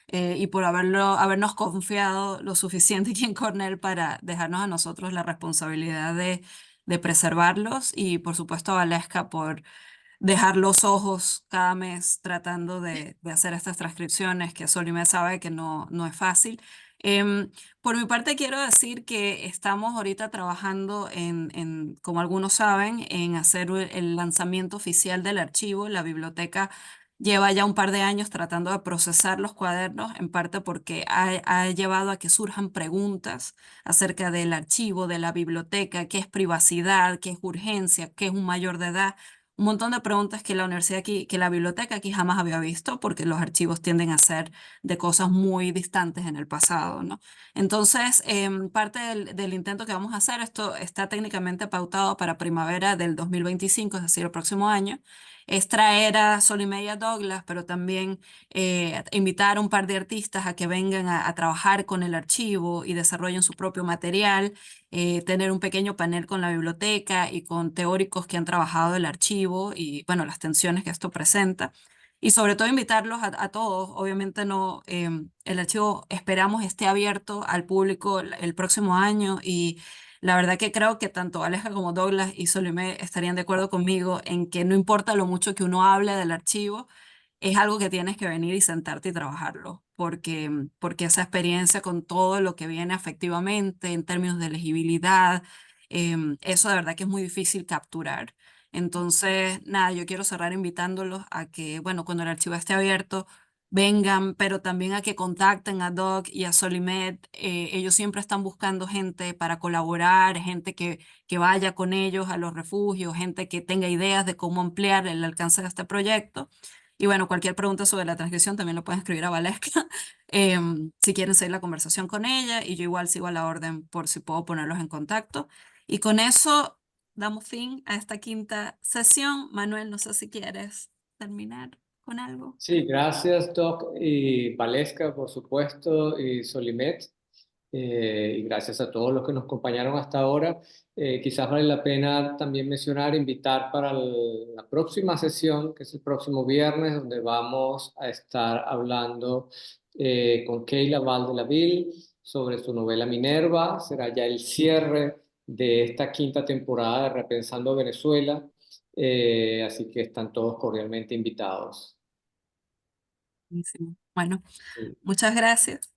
y por habernos confiado lo suficiente aquí en Cornell para dejarnos a nosotros la responsabilidad de preservarlos y por supuesto a Valeska por dejar los ojos cada mes tratando de hacer estas transcripciones, que Solimé sabe que no es fácil. Por mi parte quiero decir que estamos ahorita trabajando como algunos saben, en hacer el lanzamiento oficial del archivo. La biblioteca lleva ya un par de años tratando de procesar los cuadernos, en parte porque ha llevado a que surjan preguntas acerca del archivo, de la biblioteca, qué es privacidad, qué es urgencia, qué es un mayor de edad. Un montón de preguntas que la universidad aquí, que la biblioteca aquí jamás había visto, porque los archivos tienden a ser de cosas muy distantes en el pasado, ¿no? Entonces, parte del intento que vamos a hacer, esto está técnicamente pautado para primavera del 2025, es decir, el próximo año, es traer a Solimedia Douglas, pero también invitar a un par de artistas a que vengan a trabajar con el archivo y desarrollen su propio material, tener un pequeño panel con la biblioteca y con teóricos que han trabajado el archivo y, bueno, las tensiones que esto presenta. Y sobre todo invitarlos a todos. Obviamente no, el archivo esperamos esté abierto al público el próximo año y la verdad que creo que tanto Aleja como Douglas y Solimé estarían de acuerdo conmigo en que no importa lo mucho que uno hable del archivo, es algo que tienes que venir y sentarte y trabajarlo, porque esa experiencia con todo lo que viene afectivamente en términos de legibilidad, eso de verdad que es muy difícil capturar. Entonces, nada, yo quiero cerrar invitándolos a que, bueno, cuando el archivo esté abierto, vengan, pero también a que contacten a Doc y a Solimet. Ellos siempre están buscando gente para colaborar, gente que vaya con ellos a los refugios, gente que tenga ideas de cómo ampliar el alcance de este proyecto. Y bueno, cualquier pregunta sobre la transcripción también lo pueden escribir a Valeska si quieren seguir la conversación con ella y yo igual sigo a la orden por si puedo ponerlos en contacto. Y con eso damos fin a esta quinta sesión. Manuel, no sé si quieres terminar con algo. Sí, gracias Doc y Valeska, por supuesto, y Solimet. Y gracias a todos los que nos acompañaron hasta ahora. Quizás vale la pena también mencionar, invitar para la próxima sesión, que es el próximo viernes, donde vamos a estar hablando con Keila Valdelaville sobre su novela Minerva. Será ya el cierre de esta quinta temporada de Repensando Venezuela. Así que están todos cordialmente invitados. Buenísimo. Bueno, Sí. muchas gracias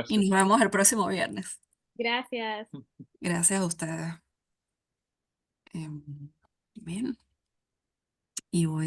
y nos Gracias. vemos el próximo viernes. Gracias. Gracias a ustedes. Bien, y voy